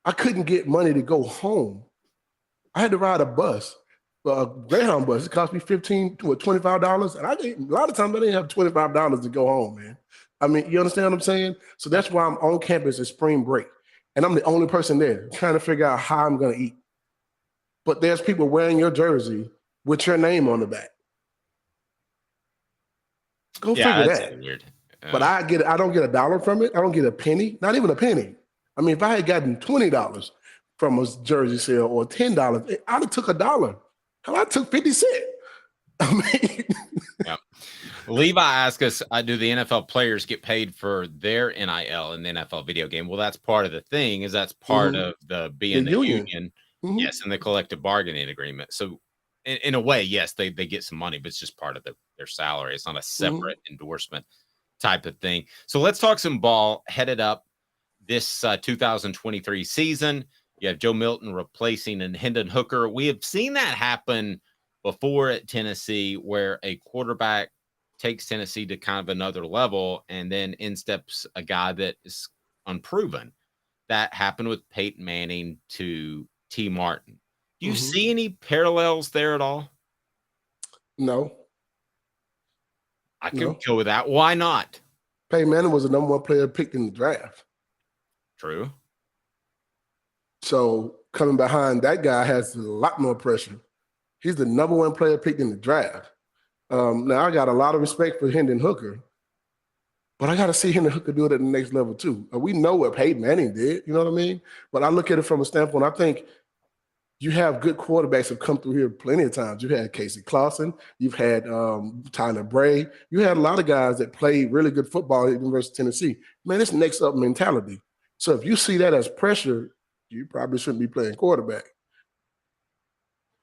I couldn't get money to go home. I had to ride a bus. Greyhound bus. It cost me $15 to $25, and a lot of times I didn't have $25 to go home, man. I mean, you understand what I'm saying? So that's why I'm on campus at spring break, and I'm the only person there trying to figure out how I'm going to eat. But there's people wearing your jersey with your name on the back. Go figure that.
Weird.
But I don't get $1 from it. I don't get a penny, not even a penny. I mean, if I had gotten $20 from a jersey sale or $10, I'd have took $1. Hell, I took 50 cents. I mean,
yeah. Levi asked us, do the NFL players get paid for their NIL in the NFL video game? Well, that's part of the thing, is that's part of the being the union. Yes, and the collective bargaining agreement. So in a way, yes, they get some money, but it's just part of their salary. It's not a separate endorsement type of thing. So let's talk some ball headed up this 2023 season. You have Joe Milton replacing Hendon Hooker. We have seen that happen before at Tennessee, where a quarterback takes Tennessee to kind of another level, and then in steps a guy that is unproven. That happened with Peyton Manning to T. Martin. Do you see any parallels there at all?
No.
I could go with that. Why not?
Peyton Manning was the number 1 player picked in the draft.
True.
So coming behind that guy has a lot more pressure. He's the number 1 player picked in the draft. Now, I got a lot of respect for Hendon Hooker, but I got to see Hendon Hooker do it at the next level too. We know what Peyton Manning did, you know what I mean? But I look at it from a standpoint, I think you have good quarterbacks have come through here plenty of times. You've had Casey Clausen. You've had Tyler Bray. You had a lot of guys that played really good football at the University of Tennessee. Man, it's next up mentality. So if you see that as pressure, you probably shouldn't be playing quarterback.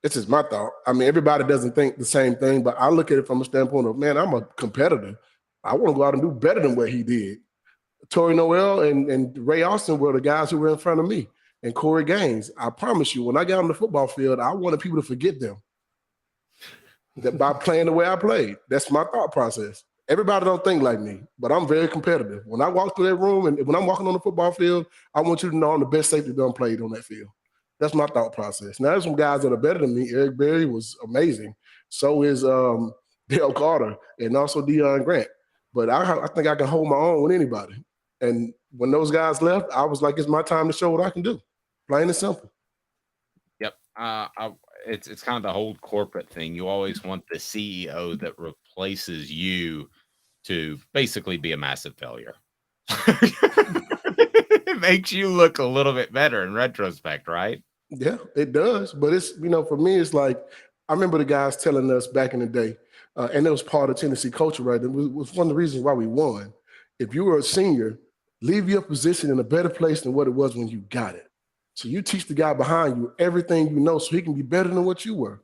This is my thought. I mean, everybody doesn't think the same thing, but I look at it from a standpoint of, man, I'm a competitor. I want to go out and do better than what he did. Torrey Noel and Ray Austin were the guys who were in front of me. And Corey Gaines, I promise you, when I got on the football field, I wanted people to forget them. That by playing the way I played. That's my thought process. Everybody don't think like me, but I'm very competitive. When I walk through that room and when I'm walking on the football field, I want you to know I'm the best safety done played on that field. That's my thought process. Now, there's some guys that are better than me. Eric Berry was amazing. So is Dale Carter and also Deion Grant. But I think I can hold my own with anybody. And when those guys left, I was like, it's my time to show what I can do. Plain and simple.
Yep. It's kind of the whole corporate thing. You always want the CEO that replaces you to basically be a massive failure. It makes you look a little bit better in retrospect, right?
Yeah, it does. But it's, for me, it's like, I remember the guys telling us back in the day, and it was part of Tennessee culture, right? It was one of the reasons why we won. If you were a senior, leave your position in a better place than what it was when you got it. So you teach the guy behind you everything you know so he can be better than what you were.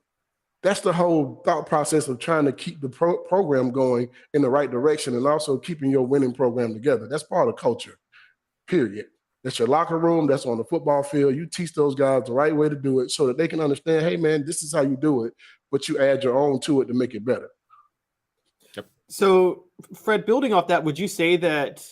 That's the whole thought process of trying to keep the program going in the right direction and also keeping your winning program together. That's part of culture, period. That's your locker room. That's on the football field. You teach those guys the right way to do it so that they can understand, hey, man, this is how you do it, but you add your own to it to make it better.
Yep.
So, Fred, building off that, would you say that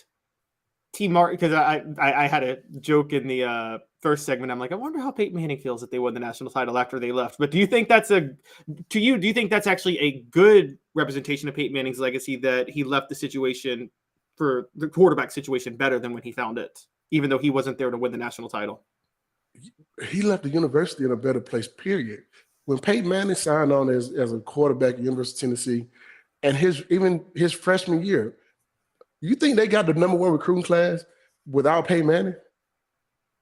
T. Martin, because I had a joke in the first segment, I'm like, I wonder how Peyton Manning feels if they won the national title after they left. But do you think that's do you think that's actually a good representation of Peyton Manning's legacy, that he left the situation for the quarterback situation better than when he found it, even though he wasn't there to win the national title?
He left the university in a better place, period. When Peyton Manning signed on as a quarterback at the University of Tennessee, and his freshman year, you think they got the #1 recruiting class without Peyton Manning?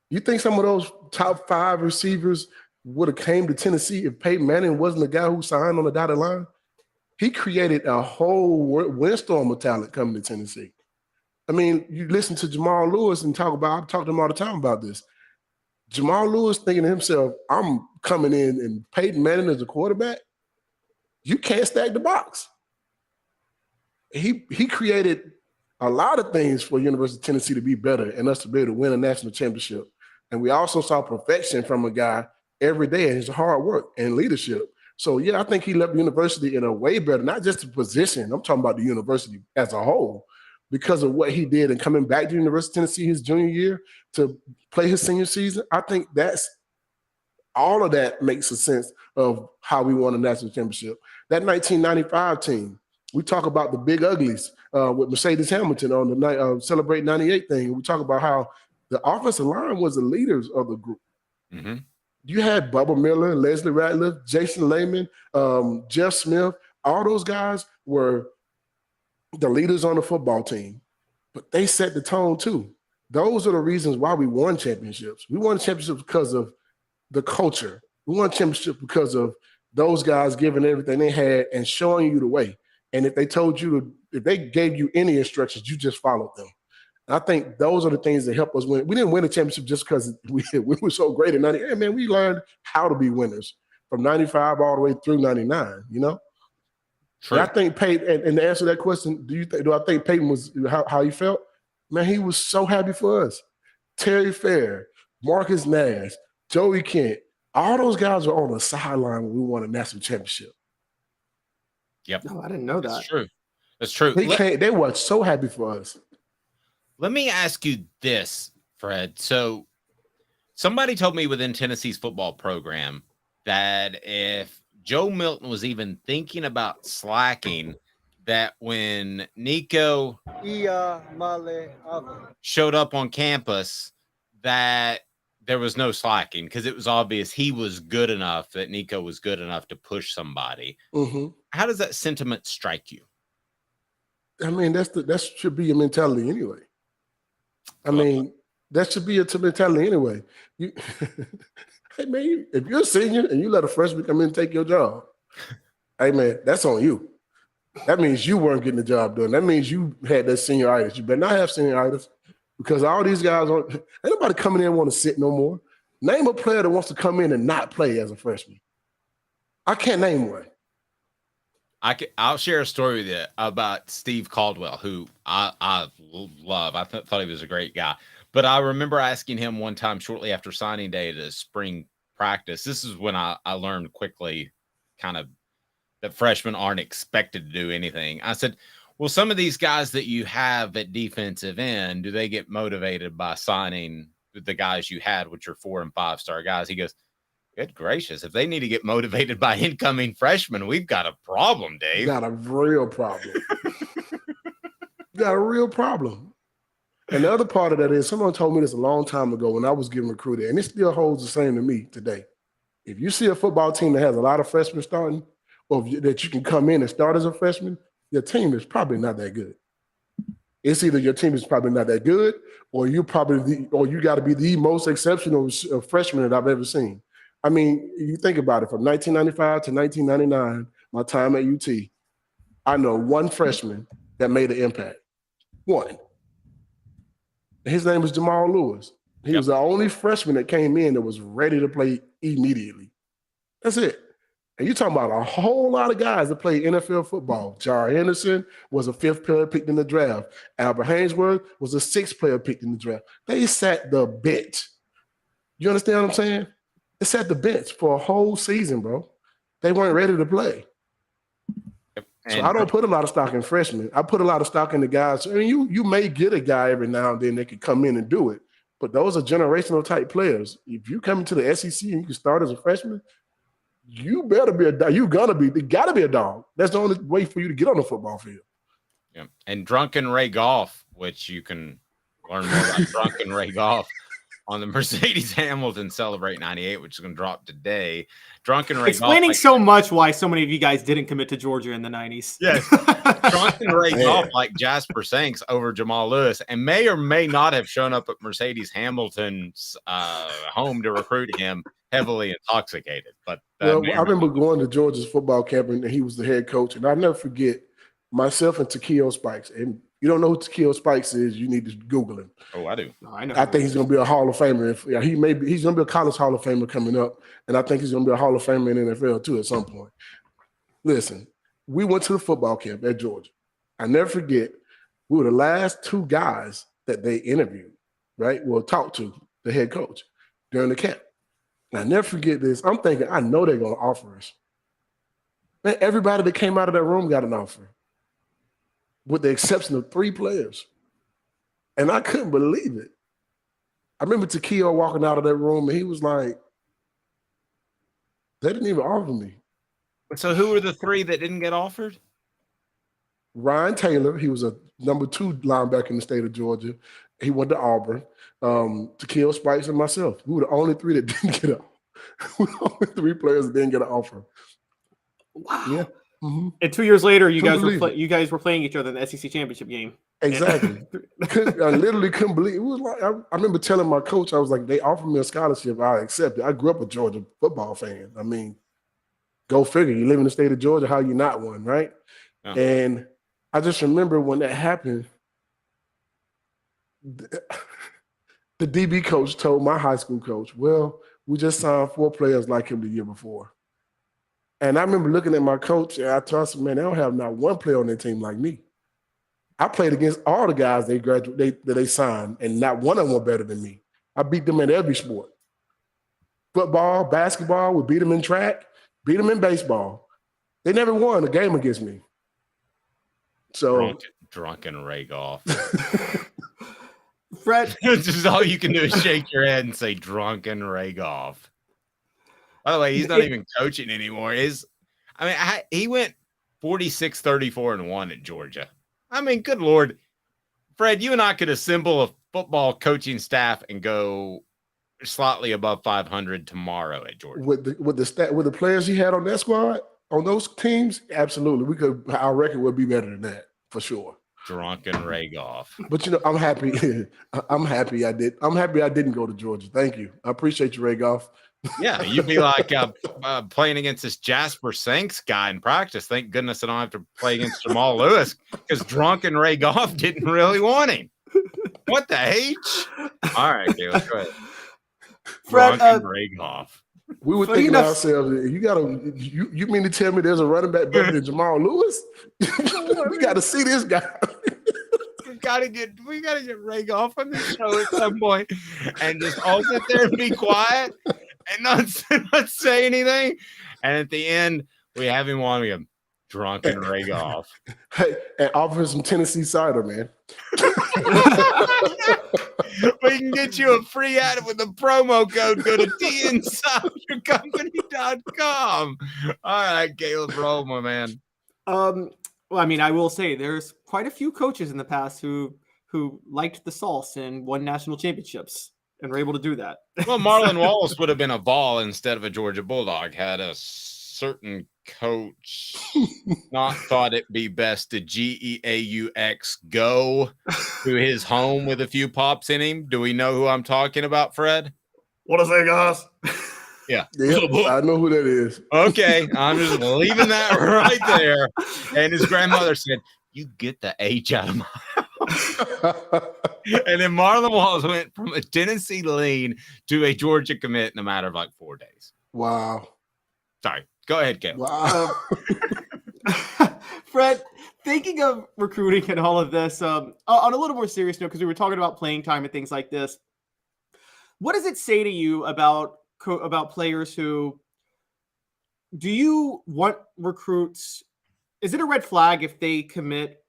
You think some of those top 5 receivers would have came to Tennessee if Peyton Manning wasn't the guy who signed on the dotted line? He created a whole windstorm of talent coming to Tennessee. I mean, you listen to Jamal Lewis and I talk to him all the time about this. Jamal Lewis thinking to himself, I'm coming in and Peyton Manning as a quarterback. You can't stack the box. He created a lot of things for University of Tennessee to be better and us to be able to win a national championship. And we also saw perfection from a guy every day in his hard work and leadership. So, yeah, I think he left the university in a way better, not just the position. I'm talking about the university as a whole because of what he did and coming back to the University of Tennessee his junior year to play his senior season. I think that's All of that makes a sense of how we won a national championship. That 1995 team, we talk about the big uglies with Mercedes Hamilton on the night Celebrate 98 thing. We talk about how the offensive line was the leaders of the group.
Mm-hmm.
You had Bubba Miller, Leslie Ratliff, Jason Lehman, Jeff Smith. All those guys were the leaders on the football team, but they set the tone too. Those are the reasons why we won championships. We won championships because of the culture. We won championships because of those guys giving everything they had and showing you the way. And if they told you if they gave you any instructions, you just followed them. And I think those are the things that help us win. We didn't win a championship just because we were so great in 98. Man, we learned how to be winners from 95 all the way through 99, you know? True. I think Peyton, and to answer that question, do I think Peyton was how he felt? Man, he was so happy for us. Terry Fair, Marcus Nash, Joey Kent, all those guys were on the sideline when we won a national championship.
Yep.
No, I didn't know that.
That's true. That's true.
They were so happy for us.
Let me ask you this, Fred. So somebody told me within Tennessee's football program that if Joe Milton was even thinking about slacking, that when Nico showed up on campus, that there was no slacking because it was obvious he was good enough, that Nico was good enough to push somebody.
Mm-hmm.
How does that sentiment strike you?
I mean, that should be your mentality anyway. I mean, that should be your mentality anyway. Hey, man, if you're a senior and you let a freshman come in and take your job, hey, man, that's on you. That means you weren't getting the job done. That means you had that senioritis. You better not have senioritis because all these guys ain't nobody coming in and want to sit no more. Name a player that wants to come in and not play as a freshman. I can't name one.
I'll share a story with you about Steve Caldwell, who I love. I thought he was a great guy. But I remember asking him one time shortly after signing day at a spring practice. This is when I learned quickly kind of that freshmen aren't expected to do anything. I said, well, some of these guys that you have at defensive end, do they get motivated by signing the guys you had, which are 4- and 5-star guys? He goes, good gracious, if they need to get motivated by incoming freshmen, we've got a problem, Dave.
You got a real problem. You got a real problem. And the other part of that is someone told me this a long time ago when I was getting recruited, and it still holds the same to me today. If you see a football team that has a lot of freshmen starting, or that you can come in and start as a freshman, your team is probably not that good. It's either your team is probably not that good, or you got to be the most exceptional freshman that I've ever seen. I mean, you think about it, from 1995 to 1999, my time at UT, I know one freshman that made an impact. One. His name was Jamal Lewis. He was the only freshman that came in that was ready to play immediately. That's it. And you're talking about a whole lot of guys that played NFL football. Jar Henderson was a 5th player picked in the draft. Albert Haynesworth was a 6th player picked in the draft. They sat the bench. You understand what I'm saying? They sat the bench for a whole season, bro. They weren't ready to play. So I don't put a lot of stock in freshmen. I put a lot of stock in the guys. I mean, you may get a guy every now and then that can come in and do it, but those are generational type players. If you come into the SEC and you can start as a freshman, you better be a dog. You gotta be a dog. That's the only way for you to get on the football field.
Yeah. And Drunken Ray Golf, which you can learn more about Drunken Ray Golf on the Mercedes Hamilton Celebrate 98, which is going to drop today. Drunken Ray
explaining
Golf,
so much why so many of you guys didn't commit to Georgia in the 90s.
Yes. Drunken Ray Golf, like Jasper Sanks over Jamal Lewis, and may or may not have shown up at Mercedes Hamilton's home to recruit him, heavily intoxicated. But
I remember going to Georgia's football camp, and he was the head coach. And I'll never forget myself and Takeo Spikes. And you don't know who Takeo Spikes is, you need to Google him.
Oh, I do.
I know.
I think he's going to be a Hall of Famer. He's going to be a college Hall of Famer coming up, and I think he's going to be a Hall of Famer in the NFL too at some point. Listen, we went to the football camp at Georgia. I never forget, we were the last 2 guys that they interviewed, right? Well, talked to the head coach during the camp. And I never forget this. I'm thinking, I know they're going to offer us. Man, everybody that came out of that room got an offer, with the exception of 3 players. And I couldn't believe it. I remember Takeo walking out of that room, and he was like, They didn't even offer me.
So who were the 3 that didn't get offered?
Ryan Taylor, he was a number 2 linebacker in the state of Georgia. He went to Auburn. Takil Spikes and myself. We were the only 3 that didn't get we were the only 3 players that didn't get an offer.
Wow.
Yeah. Mm-hmm.
And 2 years later, you
Couldn't
guys were playing each other in the SEC championship game.
Exactly. I literally couldn't believe it. Was like I remember telling my coach, I was like, they offered me a scholarship, I accepted. I grew up a Georgia football fan. I mean, go figure. You live in the state of Georgia, how you not one, right? Yeah. And I just remember when that happened, the DB coach told my high school coach, well, we just signed 4 players like him the year before. And I remember looking at my coach, and I told him, man, they don't have not one player on their team like me. I played against all the guys that they signed, and not one of them were better than me. I beat them in every sport. Football, basketball, we beat them in track, beat them in baseball. They never won a game against me. So
drunken Ray Goff.
Fred,
just all you can do is shake your head and say drunken Ray Goff. By the way, he's not even coaching anymore. He went 46-34-1 at Georgia. I mean, good Lord. Fred, you and I could assemble a football coaching staff and go slightly above 500 tomorrow at Georgia.
With the players he had on that squad, on those teams, absolutely. Our record would be better than that, for sure.
Drunken Ray Goff.
But I'm happy. I'm happy I didn't go to Georgia. Thank you. I appreciate you, Ray Goff.
Yeah, you'd be like playing against this Jasper Sanks guy in practice. Thank goodness I don't have to play against Jamal Lewis because drunken Ray Goff didn't really want him. What the H? All right, Caleb, go ahead.
Fred,
drunken Ray Goff.
We were thinking to ourselves, you mean to tell me there's a running back better than Jamal Lewis? We got to see this guy.
We gotta get Ray Goff on the show at some point and just all sit there and be quiet and not say anything. And at the end, we have him on him, drunken Ray Goff.
Hey, and offer him some Tennessee cider, man.
We can get you a free ad with a promo code. Go to tnsideyourcompany.com. All right, Caleb, roll, my man.
Well, I mean, I will say there's quite a few coaches in the past who liked the sauce and won national championships and were able to do that.
Well, Marlon Wallace would have been a Vol instead of a Georgia Bulldog had a certain coach not thought it'd be best to GEAUX go to his home with a few pops in him. Do we know who I'm talking about, Fred?
What is that, guys?
Yeah.
I know who that is.
Okay. I'm just leaving that right there. And his grandmother said, you get the H out of my house. And then Marlon Wallace went from a Tennessee lean to a Georgia commit in a matter of like 4 days.
Wow.
Sorry. Go ahead, Caleb.
Wow.
Fred, thinking of recruiting and all of this, on a little more serious note, because we were talking about playing time and things like this, what does it say to you about players who do you want recruits? Is it a red flag if they commit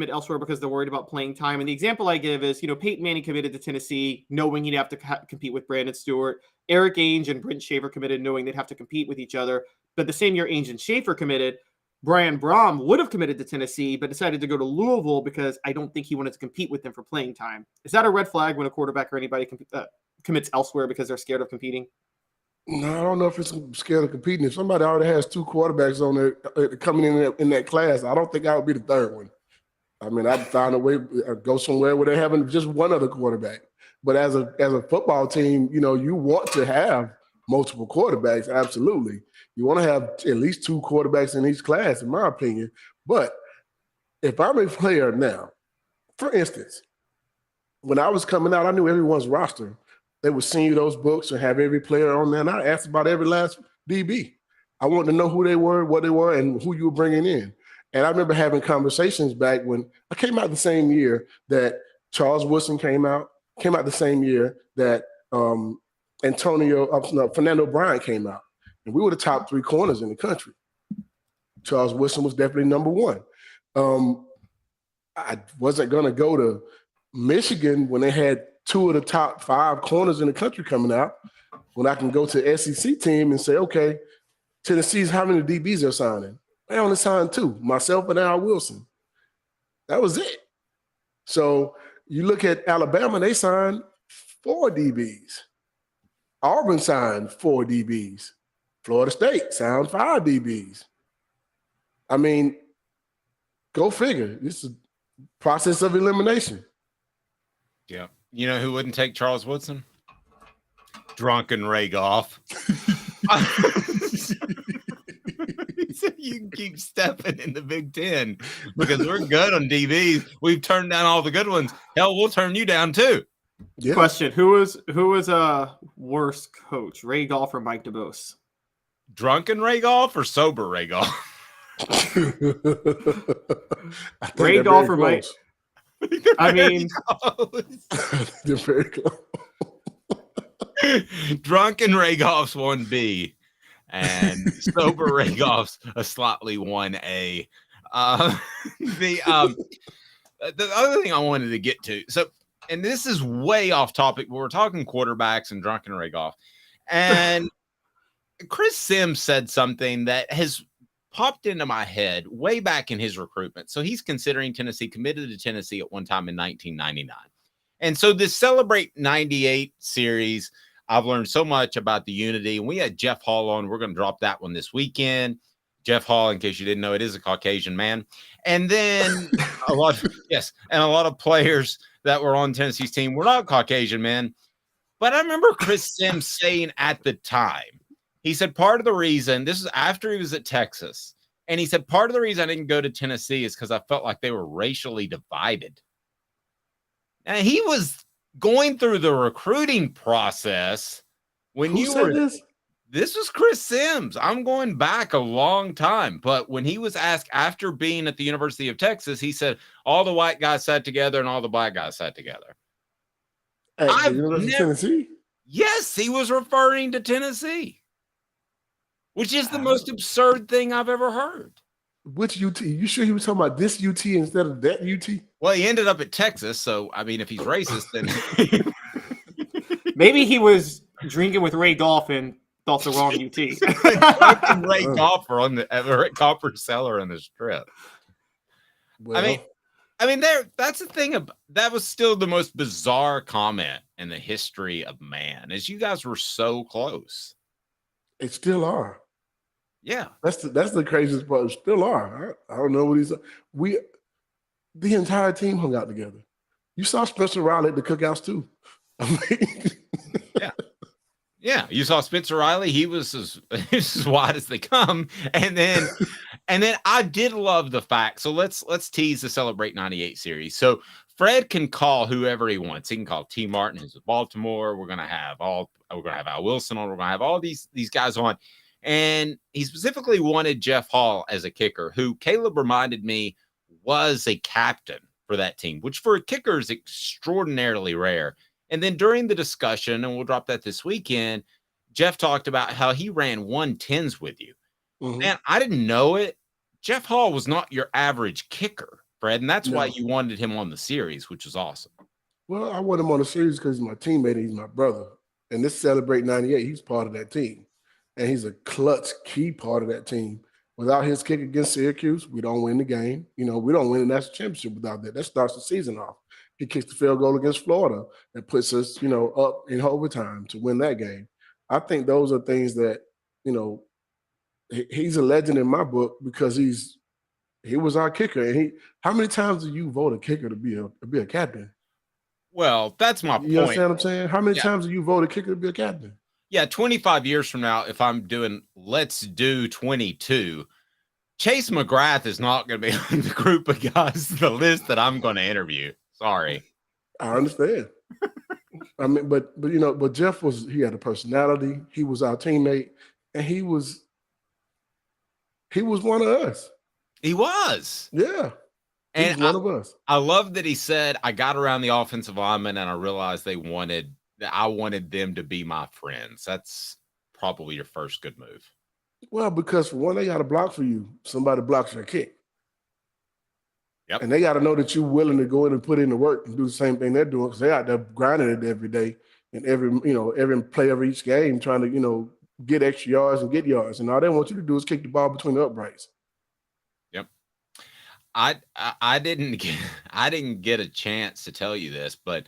elsewhere because they're worried about playing time? And the example I give is, Peyton Manning committed to Tennessee knowing he'd have to compete with Brandon Stewart. Eric Ainge and Brent Schaefer committed knowing they'd have to compete with each other. But the same year Ainge and Schaefer committed, Brian Brom would have committed to Tennessee, but decided to go to Louisville because I don't think he wanted to compete with them for playing time. Is that a red flag when a quarterback or anybody commits elsewhere because they're scared of competing?
No, I don't know if it's scared of competing. If somebody already has 2 quarterbacks on there coming in that class, I don't think I would be the third one. I mean, I'd find a way to go somewhere where they're having just one other quarterback. But as a football team, you want to have multiple quarterbacks, absolutely. You want to have at least 2 quarterbacks in each class, in my opinion. But if I'm a player now, for instance, when I was coming out, I knew everyone's roster. They would send you those books and have every player on there. And I asked about every last DB. I wanted to know who they were, what they were, and who you were bringing in. And I remember having conversations back when I came out the same year that Charles Woodson came out the same year that Fernando Bryant came out. And we were the top 3 corners in the country. Charles Woodson was definitely number 1. I wasn't going to go to Michigan when they had 2 of the top 5 corners in the country coming out, when I can go to the SEC team and say, okay, Tennessee's how many DBs they're signing. They only signed 2, myself and Al Wilson. That was it. So you look at Alabama, they signed 4 DBs. Auburn signed 4 DBs. Florida State signed 5 DBs. I mean, go figure. This is a process of elimination.
Yeah. You know who wouldn't take Charles Woodson? Drunken Ray Goff. You can keep stepping in the Big Ten because we're good on DBs. We've turned down all the good ones. Hell, we'll turn you down too.
Yeah. Question: Who was a worse coach, Ray Goff or Mike DeBose?
Drunken Ray Goff or sober Ray Goff?
Ray Goff or Mike? I mean,
they're very close.
Drunken Ray Goff's 1B. And sober Ray Goff's a slightly 1A. The other thing I wanted to get to, so, and this is way off topic, but we're talking quarterbacks and Drunken Ray Goff. And Chris Sims said something that has popped into my head way back in his recruitment. So he's considering Tennessee, committed to Tennessee at one time in 1999. And so this Celebrate 98 series, I've learned so much about the unity. And we had Jeff Hall on. We're going to drop that one this weekend. Jeff Hall, in case you didn't know, it is a Caucasian man. And then a lot of players that were on Tennessee's team were not Caucasian men. But I remember Chris Sims saying at the time, he said part of the reason, this is after he was at Texas, and he said part of the reason I didn't go to Tennessee is because I felt like they were racially divided. And he was going through the recruiting process when
Who
you
said
were this was Chris Sims. I'm going back a long time, but when he was asked after being at the University of Texas, he said all the white guys sat together and all the black guys sat together.
At the University of Tennessee?
Yes, he was referring to Tennessee, which is the most absurd thing I've ever heard.
Which UT? You sure he was talking about this UT instead of that UT?
Well, he ended up at Texas, so I mean, if he's racist, then
maybe he was drinking with Ray Goff and thought the wrong UT.
Ray Golfer on the Ray Copper Seller on the strip.
Well,
I mean, that's the thing. That was still the most bizarre comment in the history of man, is you guys were so close.
It still are.
Yeah,
that's the craziest part. Still are. I don't know what he's. The entire team hung out together. You saw Spencer Riley at the cookouts too. I mean,
yeah. You saw Spencer Riley. He was as wide as they come. And then I did love the fact. So let's tease the Celebrate 98 series. So Fred can call whoever he wants. He can call T. Martin, who's at Baltimore. We're gonna have Al Wilson on. We're gonna have all these guys on. And he specifically wanted Jeff Hall as a kicker, who Caleb reminded me was a captain for that team, which for a kicker is extraordinarily rare. And then during the discussion, and we'll drop that this weekend, Jeff talked about how he ran 110s with you. Mm-hmm. Man, I didn't know it. Jeff Hall was not your average kicker, Fred, and that's why you wanted him on the series, which was awesome.
Well, I want him on the series because he's my teammate and he's my brother. And this Celebrate 98, he's part of that team. And he's a clutch, key part of that team. Without his kick against Syracuse, we don't win the game. We don't win the national championship without that. That starts the season off. He kicks the field goal against Florida that puts us, up in overtime to win that game. I think those are things that, he's a legend in my book because he was our kicker. And how many times do you vote a kicker to be a captain?
Well, that's my point.
You understand what I'm saying? How many times do you vote a kicker to be a captain?
Yeah, 25 years from now, if I'm doing let's do 22, Chase McGrath is not going to be on the group of guys, the list that I'm going to interview. Sorry.
I understand. I mean, but Jeff he had a personality. He was our teammate, and he was one of us.
He was.
Yeah.
And
one of us.
I love that he said, I got around the offensive linemen and I realized I wanted them to be my friends. That's probably your first good move.
Well, because for one, they got to block for you. Somebody blocks your kick.
Yep.
And they got to know that you're willing to go in and put in the work and do the same thing they're doing because they're out there grinding it every day and every play of each game, trying to, get extra yards and get yards. And all they want you to do is kick the ball between the uprights.
Yep. I didn't get a chance to tell you this, but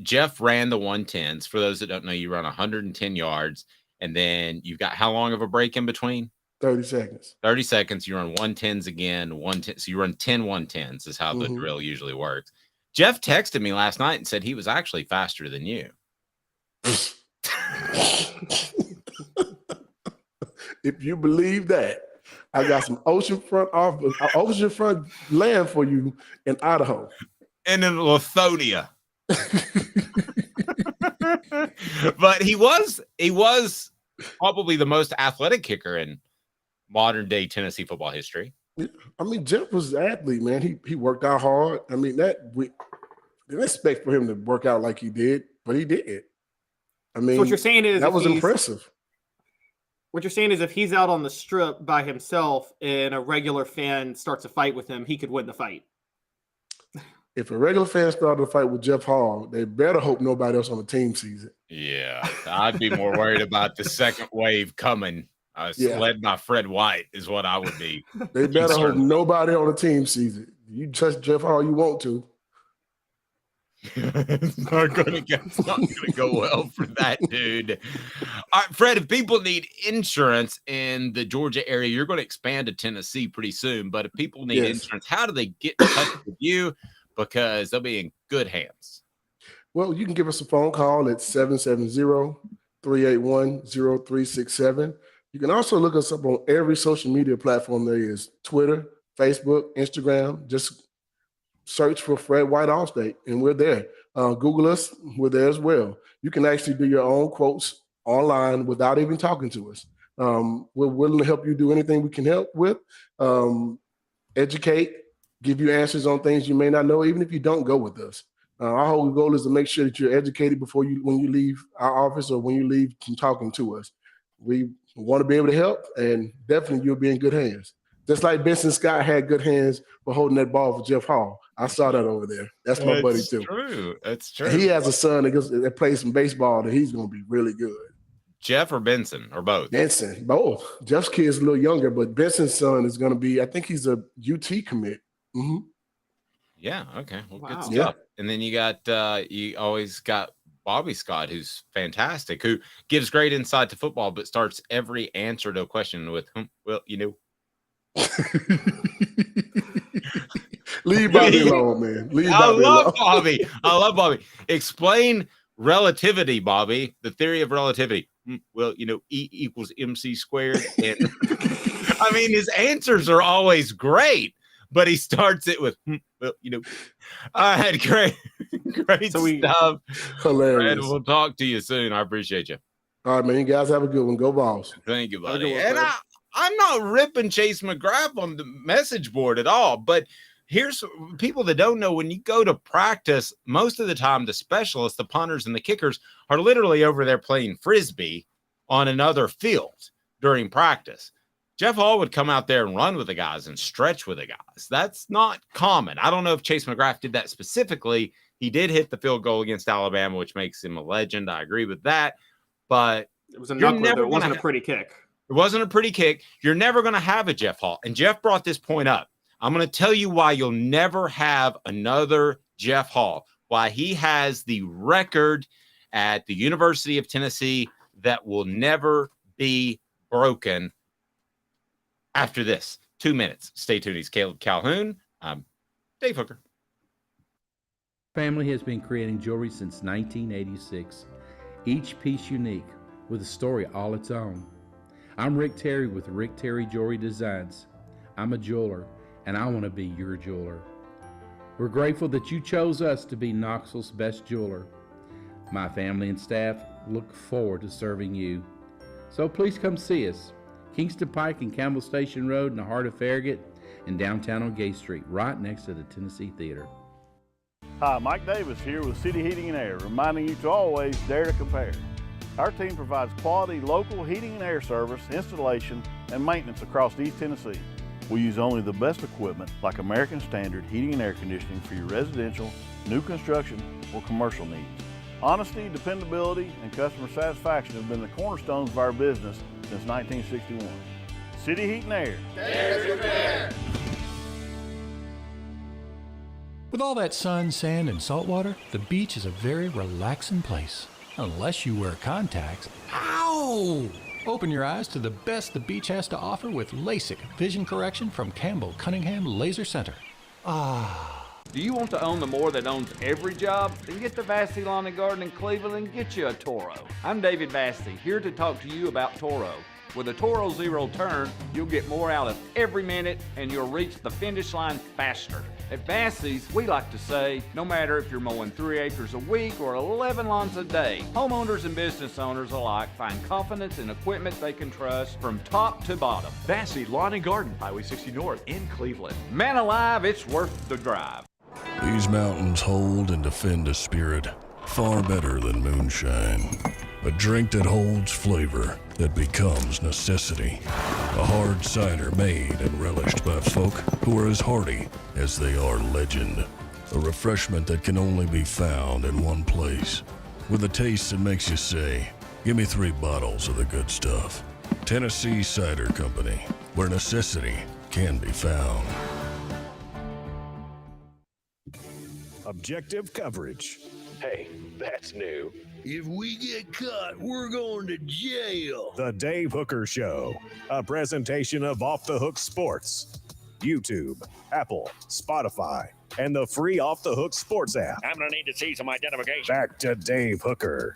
Jeff ran the 110s. For those that don't know, you run 110 yards, and then you've got how long of a break in between?
30 seconds.
30 seconds. You run 110s again, 110. So you run 10 110s is how the drill usually works. Jeff texted me last night and said he was actually faster than you.
If you believe that, I got some oceanfront land for you in Idaho.
And in Lithonia. But he was probably the most athletic kicker in modern day Tennessee football history.
I mean, Jeff was an athlete, man. He worked out hard. I mean, we didn't expect for him to work out like he did, but he did. I mean,
so what you're saying is
that was impressive.
What you're saying is if he's out on the strip by himself and a regular fan starts a fight with him, he could win the fight.
If a regular fan started a fight with Jeff Hall, they better hope nobody else on the team sees it.
Yeah, I'd be more worried about the second wave coming. Led by Fred White is what I would be.
They better hope nobody on the team sees it. You touch Jeff Hall, you want to.
It's not going to go well for that dude. All right, Fred, if people need insurance in the Georgia area, you're going to expand to Tennessee pretty soon. But if people need insurance, how do they get in touch with you? Because they'll be in good hands.
Well, you can give us a phone call at 770-381-0367. You can also look us up on every social media platform there is: Twitter, Facebook, Instagram. Just search for Fred White Allstate, and we're there. Google us, we're there as well. You can actually do your own quotes online without even talking to us. We're willing to help you do anything we can help with, educate, give you answers on things you may not know, even if you don't go with us. Our whole goal is to make sure that you're educated when you leave our office or when you leave from talking to us. We want to be able to help, and definitely you'll be in good hands. Just like Benson Scott had good hands for holding that ball for Jeff Hall. I saw that over there. That's my buddy too.
That's true.
He has a son that plays some baseball that he's going to be really good.
Jeff or Benson or both?
Benson, both. Jeff's kid's a little younger, but Benson's son is going to be, I think he's a UT commit. Mm-hmm.
Yeah. Okay. Well, good stuff. Yeah. And then you always got Bobby Scott, who's fantastic, who gives great insight to football, but starts every answer to a question with, well, you know.
Leave Bobby alone, man.
I love Bobby. Explain relativity, Bobby. The theory of relativity. Well, you know, E equals MC squared. And I mean, his answers are always great, but he starts it with, well, you know. I had great stuff.
Hilarious.
And we'll talk to you soon. I appreciate you.
All right, man. You guys have a good one. Go Vols.
Thank you, buddy. And I'm not ripping Chase McGrath on the message board at all, but here's people that don't know: when you go to practice, most of the time the specialists, the punters and the kickers, are literally over there playing Frisbee on another field during practice. Jeff Hall would come out there and run with the guys and stretch with the guys. That's not common. I don't know if Chase McGrath did that specifically. He did hit the field goal against Alabama, which makes him a legend. I agree with that. But
it was a knuckler, though. It wasn't a pretty kick.
It wasn't a pretty kick. You're never going to have a Jeff Hall. And Jeff brought this point up. I'm going to tell you why you'll never have another Jeff Hall, why he has the record at the University of Tennessee that will never be broken after this. 2 minutes. Stay tuned. He's Caleb Calhoun. I'm Dave Hooker.
Family has been creating jewelry since 1986, each piece unique with a story all its own. I'm Rick Terry with Rick Terry Jewelry Designs. I'm a jeweler, and I want to be your jeweler. We're grateful that you chose us to be Knoxville's best jeweler. My family and staff look forward to serving you. So please come see us. Kingston Pike and Campbell Station Road in the heart of Farragut, and downtown on Gay Street, right next to the Tennessee Theater.
Hi, Mike Davis here with City Heating and Air, reminding you to always dare to compare. Our team provides quality local heating and air service, installation, and maintenance across East Tennessee. We use only the best equipment like American Standard heating and air conditioning for your residential, new construction, or commercial needs. Honesty, dependability, and customer satisfaction have been the cornerstones of our business since 1961. City Heat and Air.
There's your pair. With all that sun, sand, and salt water, the beach is a very relaxing place. Unless you wear contacts. Ow! Open your eyes to the best the beach has to offer with LASIK vision correction from Campbell Cunningham Laser Center. Ah.
Do you want to own the more that owns every job? Then get to Vassy Lawn and Garden in Cleveland and get you a Toro. I'm David Vassy, here to talk to you about Toro. With a Toro Zero Turn, you'll get more out of every minute and you'll reach the finish line faster. At Vassy's, we like to say, no matter if you're mowing 3 acres a week or 11 lawns a day, homeowners and business owners alike find confidence in equipment they can trust from top to bottom.
Vassy Lawn and Garden, Highway 60 North in Cleveland.
Man alive, it's worth the drive.
These mountains hold and defend a spirit far better than moonshine. A drink that holds flavor that becomes necessity. A hard cider made and relished by folk who are as hearty as they are legend. A refreshment that can only be found in one place. With a taste that makes you say, give me 3 bottles of the good stuff. Tennessee Cider Company, where necessity can be found.
Objective coverage. Hey, that's new.
If we get caught, we're going to jail.
The Dave Hooker Show, a presentation of Off the Hook Sports. YouTube, Apple, Spotify, and the free Off the Hook Sports app.
I'm going to need to see some identification.
Back to Dave Hooker.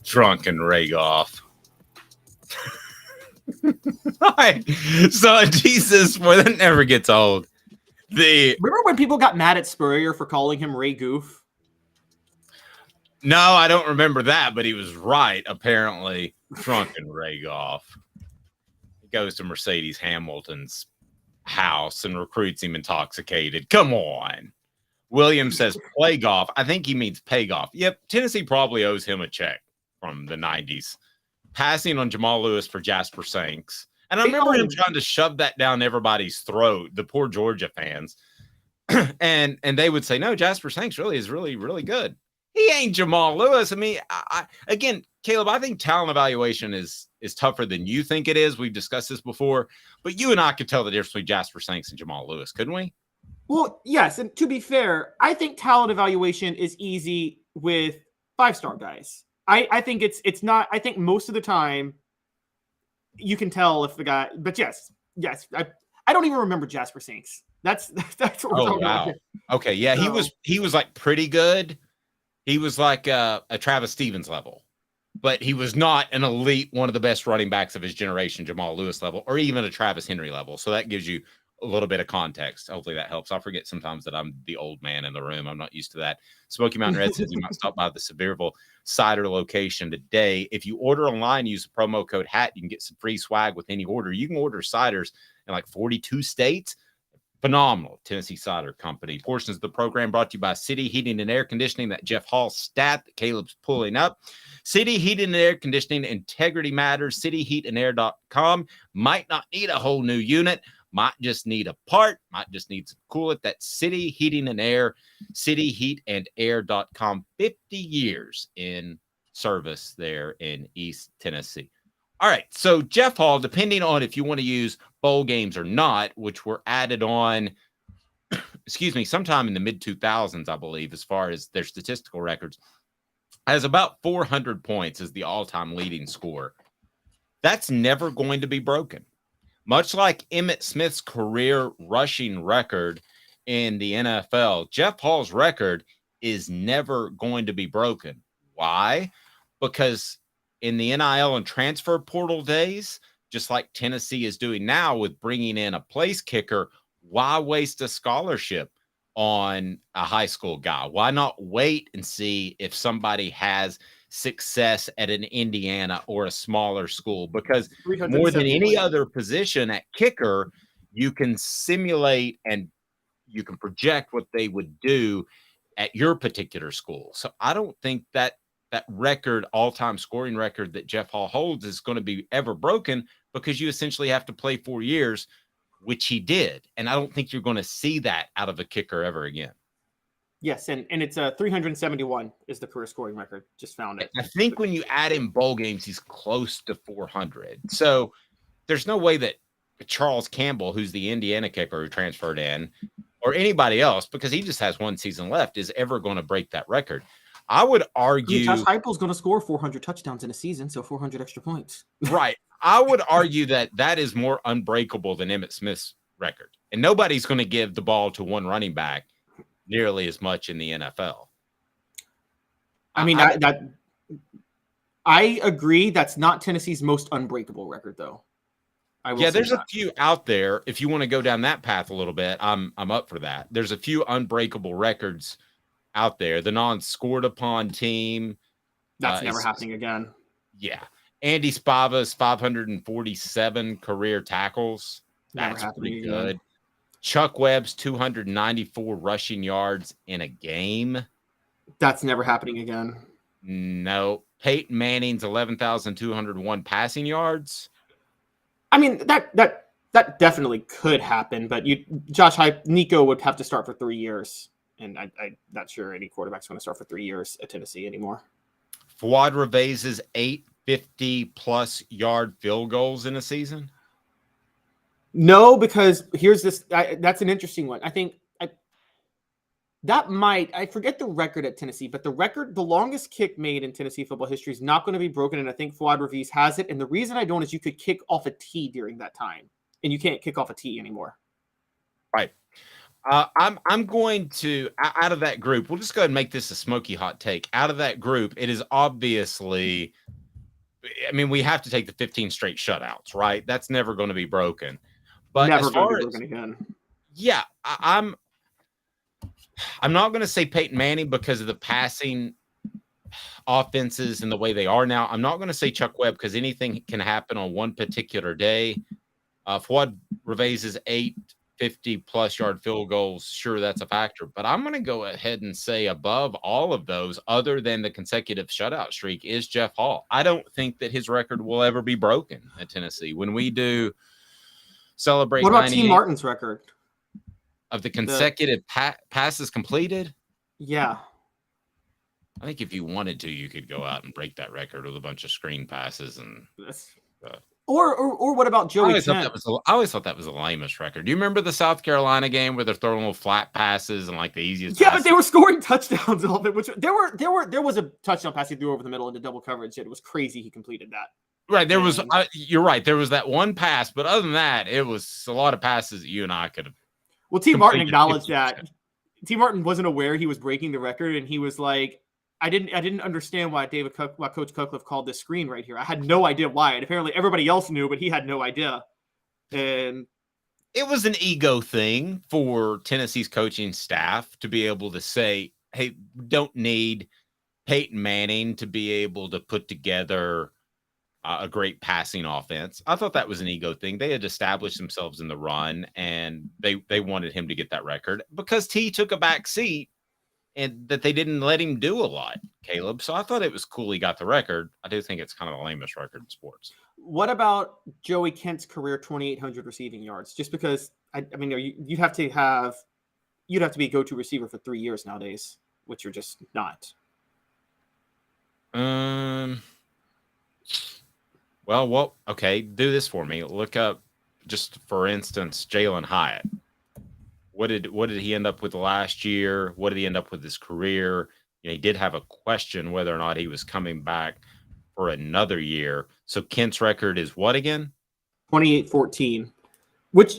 Drunken Ragoff. All right. So, Jesus, boy, that never gets old.
Remember when people got mad at Spurrier for calling him Ray Goof?
No, I don't remember that, but he was right, apparently. Drunken Ragoff. He goes to Mercedes Hamilton's house and recruits him intoxicated. Come on. Williams says play golf. I think he means pay golf. Yep, Tennessee probably owes him a check from the 90s. Passing on Jamal Lewis for Jasper Sanks. And I remember him trying to shove that down everybody's throat, the poor Georgia fans. and they would say, no, Jasper Sanks really is really, really good. He ain't Jamal Lewis. I mean, again, Caleb, I think talent evaluation is tougher than you think it is. We've discussed this before, but you and I could tell the difference between Jasper Sanks and Jamal Lewis, couldn't we?
Well, yes. And to be fair, I think talent evaluation is easy with 5-star guys. I think it's not. I think most of the time you can tell if the guy. But yes. I don't even remember Jasper Sanks. That's what we're talking about.
Okay, yeah, so, he was like pretty good. He was like a Travis Stevens level, but he was not an elite, one of the best running backs of his generation, Jamal Lewis level, or even a Travis Henry level. So that gives you a little bit of context. Hopefully that helps. I forget sometimes that I'm the old man in the room. I'm not used to that. Smoky Mountain Red says you might stop by the Sevierville cider location today. If you order online, use the promo code HAT, you can get some free swag with any order. You can order ciders in like 42 states. Phenomenal. Tennessee Cider Company. Portions of the program brought to you by City Heating and Air Conditioning. That Jeff Hall stat that Caleb's pulling up. City Heating and Air Conditioning. Integrity matters. CityHeatandAir.com. Might not need a whole new unit. Might just need a part. Might just need some coolant. That's City Heating and Air. CityHeatandAir.com. 50 years in service there in East Tennessee. All right, so Jeff Hall, depending on if you want to use bowl games or not, which were added on, sometime in the mid-2000s, I believe, as far as their statistical records, has about 400 points as the all-time leading scorer. That's never going to be broken. Much like Emmitt Smith's career rushing record in the NFL, Jeff Hall's record is never going to be broken. Why? Because in the NIL and transfer portal days, just like Tennessee is doing now with bringing in a place kicker, why waste a scholarship on a high school guy? Why not wait and see if somebody has success at an Indiana or a smaller school? Because more than any other position at kicker, you can simulate and you can project what they would do at your particular school. So I don't think that record, all-time scoring record that Jeff Hall holds is going to be ever broken, because you essentially have to play 4 years, which he did. And I don't think you're going to see that out of a kicker ever again.
Yes, and it's 371 is the career scoring record. Just found it.
I think when you add in bowl games, he's close to 400. So there's no way that Charles Campbell, who's the Indiana kicker who transferred in, or anybody else, because he just has one season left, is ever going to break that record. I would argue
Josh Heupel's going to score 400 touchdowns in a season, so 400 extra points.
Right. I would argue that is more unbreakable than Emmitt Smith's record. And nobody's going to give the ball to one running back nearly as much in the NFL.
I mean, I agree. That's not Tennessee's most unbreakable record, though.
There's a few out there. If you want to go down that path a little bit, I'm up for that. There's a few unbreakable records out there. The non-scored upon team.
That's never happening again.
Yeah. Andy Spava's 547 career tackles. That's pretty good. Again. Chuck Webb's 294 rushing yards in a game.
That's never happening again.
No. Peyton Manning's 11,201 passing yards.
I mean, that definitely could happen, but Nico would have to start for 3 years. And I'm not sure any quarterback's going to start for 3 years at Tennessee anymore.
Fuad Revaiz's 850-plus yard field goals in a season?
No, because here's this. That's an interesting one. I think I forget the record at Tennessee, but the longest kick made in Tennessee football history is not going to be broken, and I think Fuad Reveiz has it. And the reason I don't is you could kick off a tee during that time, and you can't kick off a tee anymore.
Right. I'm going to, out of that group, we'll just go ahead and make this a smoky hot take. Out of that group, it is obviously, I mean, we have to take the 15 straight shutouts, right? That's never going to be broken. But
never going to be broken again.
Yeah, I'm not going to say Peyton Manning because of the passing offenses and the way they are now. I'm not going to say Chuck Webb because anything can happen on one particular day. Fuad Revaiz's 850-plus yard field goals, sure, that's a factor. But I'm going to go ahead and say above all of those, other than the consecutive shutout streak, is Jeff Hall. I don't think that his record will ever be broken at Tennessee. When we do celebrate,
what about T. Martin's record?
Of the consecutive passes completed?
Yeah.
I think if you wanted to, you could go out and break that record with a bunch of screen passes. And
or what about Joey Kent?
I always thought that was the lamest record. Do you remember the South Carolina game where they're throwing little flat passes and like the easiest passes?
But they were scoring touchdowns all of it. Which there was a touchdown pass he threw over the middle into double coverage. It was crazy. He completed that.
Right. There was, you're right. There was that one pass, but other than that, it was a lot of passes that you and I could have.
Well, T. Martin acknowledged that. T. Martin wasn't aware he was breaking the record, and he was like, I didn't understand why Coach Cutcliffe called this screen right here. I had no idea why. And apparently everybody else knew, but he had no idea. And
it was an ego thing for Tennessee's coaching staff to be able to say, hey, we don't need Peyton Manning to be able to put together a great passing offense. I thought that was an ego thing. They had established themselves in the run, and they wanted him to get that record because T took a back seat and that they didn't let him do a lot, Caleb. So I thought it was cool he got the record. I do think it's kind of the lamest record in sports.
What about Joey Kent's career 2,800 receiving yards? Just because, I mean, you'd have to be a go-to receiver for 3 years nowadays, which you're just not.
Well, okay. Do this for me. Look up, just for instance, Jalen Hyatt. What did he end up with last year? What did he end up with his career? He did have a question whether or not he was coming back for another year. So Kent's record is what again?
28-14.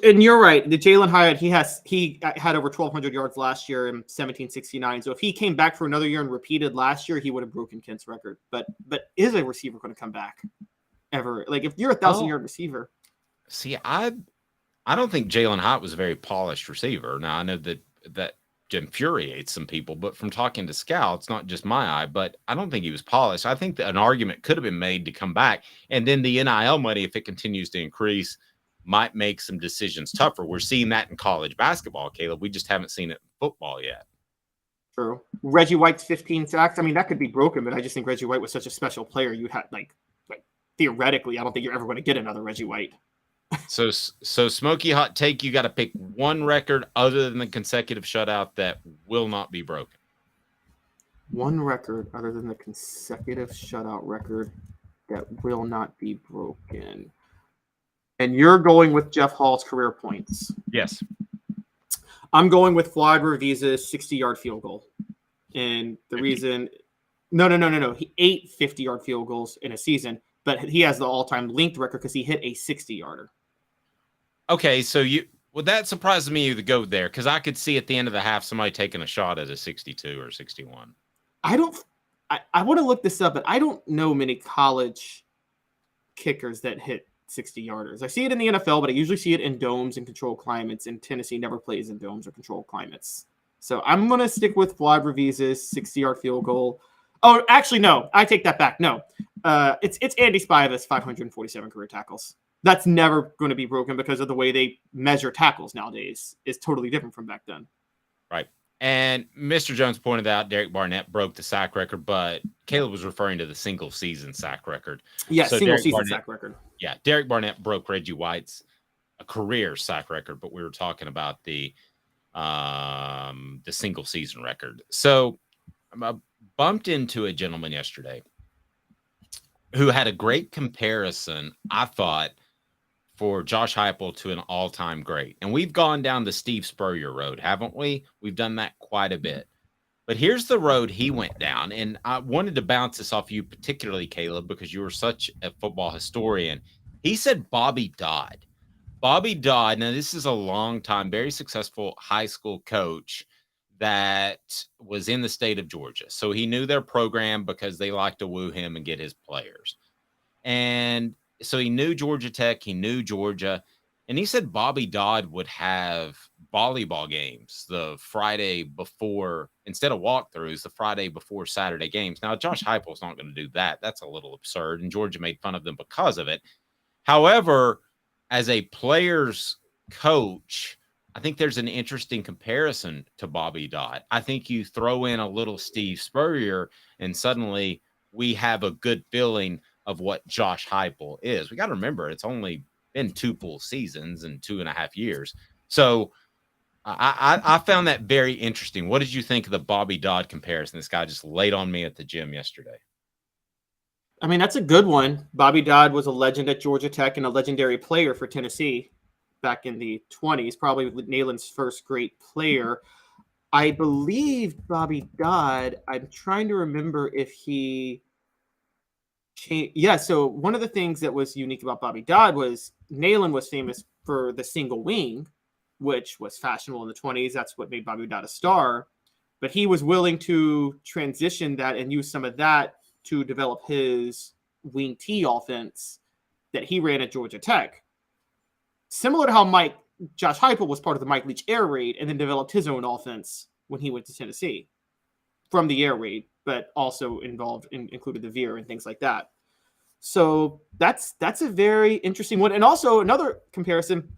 And you're right. The Jalen Hyatt, he had over 1,200 yards last year in 1769. So if he came back for another year and repeated last year, he would have broken Kent's record. But is a receiver going to come back ever? Like if you're a 1,000-yard receiver.
See, I don't think Jalen Hyatt was a very polished receiver. Now I know that infuriates some people, but from talking to scouts, not just my eye, but I don't think he was polished. I think that an argument could have been made to come back, and then the NIL money, if it continues to increase, might make some decisions tougher. We're seeing that in college basketball, Caleb. We just haven't seen it in football yet.
True. Reggie White's 15 sacks. I mean, that could be broken, but I just think Reggie White was such a special player. You had like theoretically, I don't think you're ever going to get another Reggie White.
So smoky hot take, you got to pick one record other than the consecutive shutout that will not be broken.
One record other than the consecutive shutout record that will not be broken. And you're going with Jeff Hall's career points.
Yes.
I'm going with Vlad Revisa's 60-yard field goal. And the reason... No. He 8 50-yard field goals in a season, but he has the all-time linked record because he hit a 60-yarder.
Okay, so that surprises me to go there because I could see at the end of the half somebody taking a shot at a 62 or 61.
I want to look this up, but I don't know many college kickers that hit 60-yarders. I see it in the NFL, but I usually see it in domes and controlled climates, and Tennessee never plays in domes or controlled climates. So I'm going to stick with Vlad Revisa's 60-yard field goal. Oh, actually, no. I take that back. No. It's Andy Spiva's 547 career tackles. That's never going to be broken because of the way they measure tackles nowadays is totally different from back then.
Right. And Mr. Jones pointed out Derek Barnett broke the sack record, but Caleb was referring to the single season sack record.
Yeah,
so
single season sack record.
Yeah, Derek Barnett broke Reggie White's career sack record, but we were talking about the single season record. So I bumped into a gentleman yesterday who had a great comparison, I thought, for Josh Heupel to an all-time great. And we've gone down the Steve Spurrier road, haven't we? We've done that quite a bit. But here's the road he went down. And I wanted to bounce this off you, particularly, Caleb, because you were such a football historian. He said Bobby Dodd. Bobby Dodd, now this is a long time, very successful high school coach that was in the state of Georgia. So he knew their program because they like to woo him and get his players. And so he knew Georgia Tech, he knew Georgia, and he said Bobby Dodd would have volleyball games the Friday before, instead of walkthroughs, the Friday before Saturday games. Now, Josh Heupel's not going to do that. That's a little absurd, and Georgia made fun of them because of it. However, as a player's coach, I think there's an interesting comparison to Bobby Dodd. I think you throw in a little Steve Spurrier, and suddenly we have a good feeling of what Josh Heupel is. We got to remember, it's only been 2 full seasons and 2.5 years. So I found that very interesting. What did you think of the Bobby Dodd comparison? This guy just laid on me at the gym yesterday.
I mean, that's a good one. Bobby Dodd was a legend at Georgia Tech and a legendary player for Tennessee back in the 20s, probably Neyland's first great player. I believe Bobby Dodd, I'm trying to remember if he changed. Yeah, so one of the things that was unique about Bobby Dodd was Neyland was famous for the single wing, which was fashionable in the 20s. That's what made Bobby Dodd a star. But he was willing to transition that and use some of that to develop his wing T offense that he ran at Georgia Tech. Similar to how Josh Heupel was part of the Mike Leach air raid and then developed his own offense when he went to Tennessee from the air raid, but also included the veer and things like that. So that's a very interesting one. And also another comparison,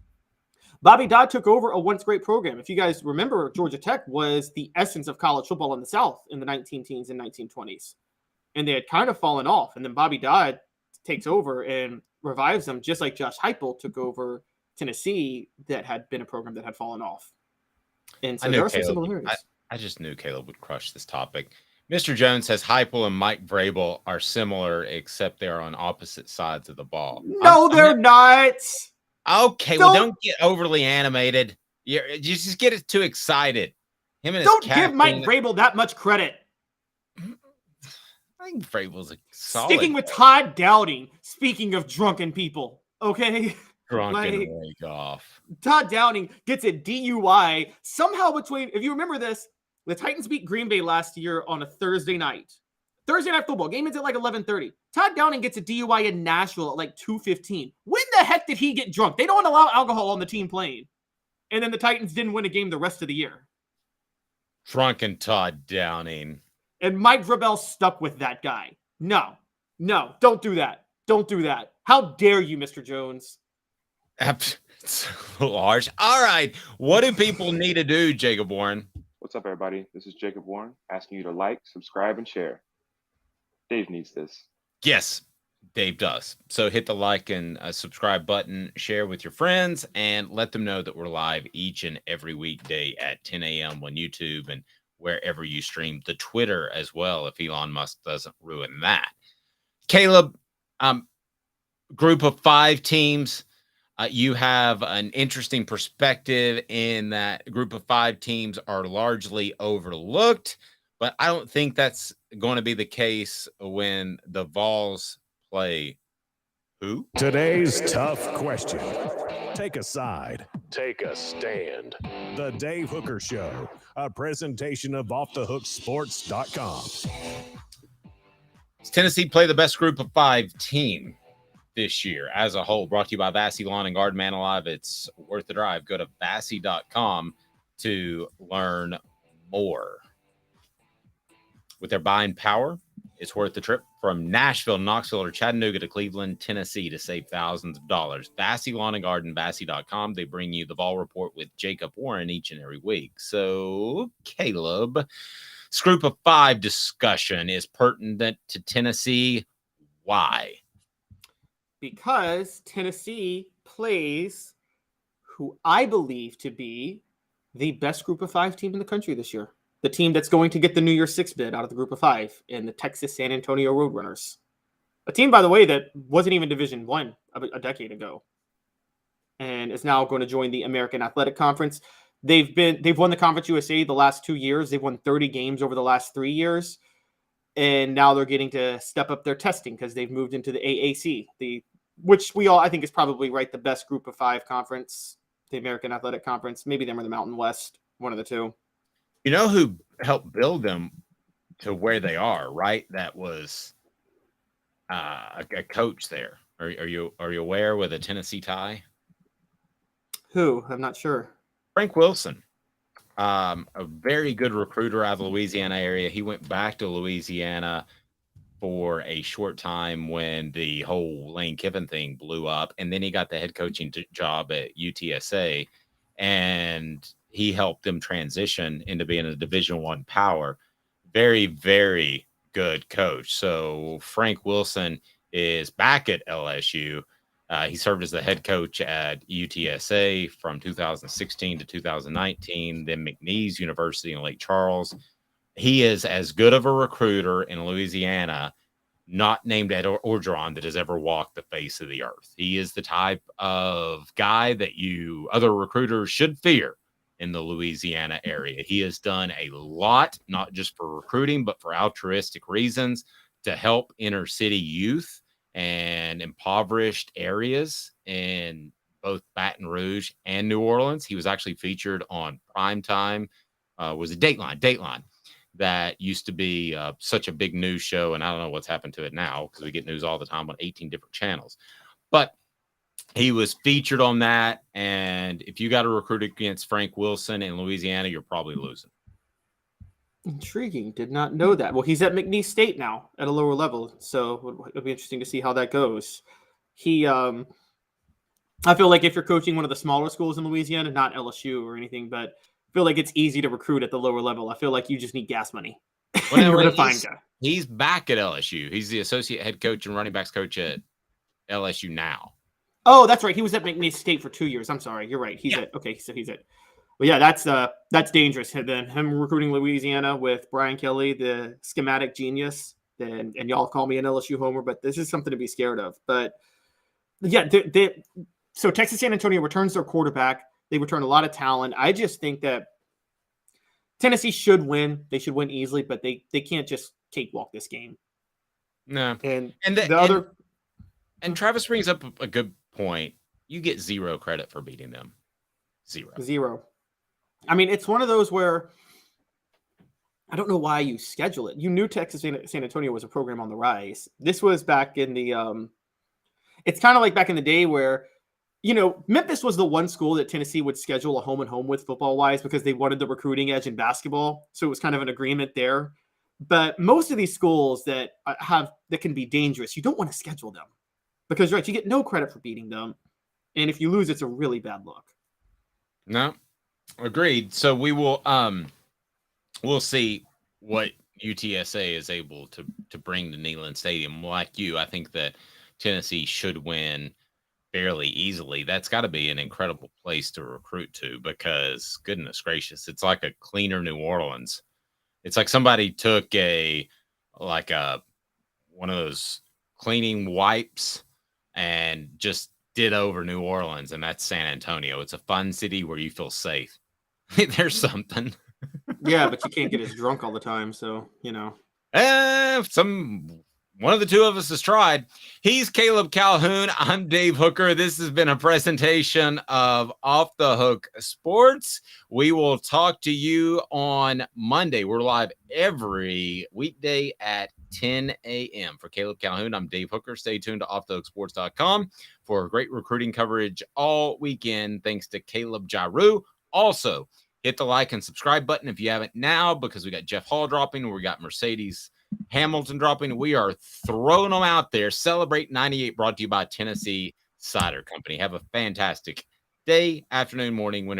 Bobby Dodd took over a once great program. If you guys remember, Georgia Tech was the essence of college football in the South in the 19-teens and 1920s. And they had kind of fallen off. And then Bobby Dodd takes over and revives them, just like Josh Heupel took over Tennessee that had been a program that had fallen off. And so there are some similarities.
I just knew Caleb would crush this topic. Mr. Jones says Heupel and Mike Vrabel are similar, except they're on opposite sides of the ball.
No, they're not.
Okay, well, don't get overly animated. You just get too excited. Him and
don't
his
give Mike Vrabel that much credit.
I think Vrabel's a solid.
Sticking with Todd Downing. Speaking of drunken people, okay.
Drunken wake off.
Todd Downing gets a DUI somehow between. If you remember this, the Titans beat Green Bay last year on a Thursday night. Thursday night football game ends at like 11:30. Todd Downing gets a DUI in Nashville at like 2:15. When the heck did he get drunk? They don't allow alcohol on the team playing. And then the Titans didn't win a game the rest of the year.
Drunken Todd Downing.
And Mike Vrabel stuck with that guy. No, don't do that. Don't do that. How dare you, Mr. Jones?
It's a little harsh. All right. What do people need to do, Jacob Warren?
What's up, everybody? This is Jacob Warren asking you to like, subscribe, and share. Dave needs this.
Yes, Dave does. So hit the like and subscribe button, share with your friends, and let them know that we're live each and every weekday at 10 a.m. on YouTube. And wherever you stream, the Twitter as well, if Elon Musk doesn't ruin that. Caleb, group of 5 teams. You have an interesting perspective in that group of 5 teams are largely overlooked, but I don't think that's going to be the case when the Vols play who?
Today's tough question. Take a side. Take a stand. The Dave Hooker Show, a presentation of offthehooksports.com.
Does Tennessee play the best group of 5 team this year as a whole? Brought to you by Vassy Lawn and Garden. Man Alive. It's worth the drive. Go to Vassy.com to learn more. With their buying power, it's worth the trip from Nashville, Knoxville, or Chattanooga to Cleveland, Tennessee to save thousands of dollars. Vassy Lawn and Garden, Vassy.com. They bring you the Vol Report with Jacob Warren each and every week. So, Caleb, this group of 5 discussion is pertinent to Tennessee. Why?
Because Tennessee plays who I believe to be the best group of 5 team in the country this year. The team that's going to get the New Year's 6 bid out of the group of 5 in the Texas San Antonio Roadrunners. A team, by the way, that wasn't even Division I a decade ago and is now going to join the American Athletic Conference. They've won the Conference USA the last 2 years. They've won 30 games over the last 3 years. And now they're getting to step up their testing because they've moved into the AAC, which we all, I think, is probably the best group of 5 conference, the American Athletic Conference. Maybe them or the Mountain West, one of the two.
You know who helped build them to where they are, right? That was a coach there. Are you aware with a Tennessee tie?
Who? I'm not sure.
Frank Wilson, a very good recruiter out of the Louisiana area. He went back to Louisiana for a short time when the whole Lane Kiffin thing blew up, and then he got the head coaching job at UTSA, and he helped them transition into being a Division I power. Very, very good coach. So Frank Wilson is back at LSU. He served as the head coach at UTSA from 2016 to 2019, then McNeese University in Lake Charles. He is as good of a recruiter in Louisiana, not named Ed Orgeron, that has ever walked the face of the earth. He is the type of guy that other recruiters should fear in the Louisiana area. He has done a lot, not just for recruiting, but for altruistic reasons to help inner city youth and impoverished areas in both Baton Rouge and New Orleans. He was actually featured on Primetime. Was it Dateline? That used to be such a big news show, and I don't know what's happened to it now because we get news all the time on 18 different channels. But he was featured on that, and if you got to recruit against Frank Wilson in Louisiana, you're probably losing.
Intriguing. Did not know that. Well, he's at McNeese State now at a lower level, so it'll be interesting to see how that goes. I feel like if you're coaching one of the smaller schools in Louisiana, not LSU or anything, but I feel like it's easy to recruit at the lower level. I feel like you just need gas money.
Well,
You're going to find guy.
He's back at LSU. He's the associate head coach and running backs coach at LSU now.
Oh, that's right. He was at McNeese State for 2 years. I'm sorry. You're right. He's at. Well, yeah, that's dangerous. And then him recruiting Louisiana with Brian Kelly, the schematic genius. And y'all call me an LSU homer, but this is something to be scared of. But yeah, so Texas San Antonio returns their quarterback. They return a lot of talent. I just think that Tennessee should win. They should win easily, but they can't just cakewalk this game.
No.
And
Travis brings up a good point. You get zero credit for beating them. Zero.
I mean, it's one of those where I don't know why you schedule it. You knew Texas San Antonio was a program on the rise. This was back in the it's kind of like back in the day where, Memphis was the one school that Tennessee would schedule a home and home with football-wise because they wanted the recruiting edge in basketball. So it was kind of an agreement there. But most of these schools that can be dangerous, you don't want to schedule them because you get no credit for beating them. And if you lose, it's a really bad look.
No, agreed. So we will we'll see what UTSA is able to bring to Neyland Stadium. Like you, I think that Tennessee should win fairly easily. That's got to be an incredible place to recruit to because, goodness gracious, it's like a cleaner New Orleans It's like somebody took one of those cleaning wipes and just did over New Orleans, and that's San Antonio. It's a fun city where you feel safe. There's something.
Yeah, but you can't get as drunk all the time, so you know.
One of the two of us has tried. He's Caleb Calhoun. I'm Dave Hooker. This has been a presentation of Off the Hook Sports. We will talk to you on Monday. We're live every weekday at 10 a.m. For Caleb Calhoun, I'm Dave Hooker. Stay tuned to offthehooksports.com for great recruiting coverage all weekend. Thanks to Caleb Giroux. Also, hit the like and subscribe button if you haven't now, because we got Jeff Hall dropping. We got Mercedes Hamilton dropping. We are throwing them out there. Celebrate 98, brought to you by Tennessee Cider Company. Have a fantastic day, afternoon, morning, whenever.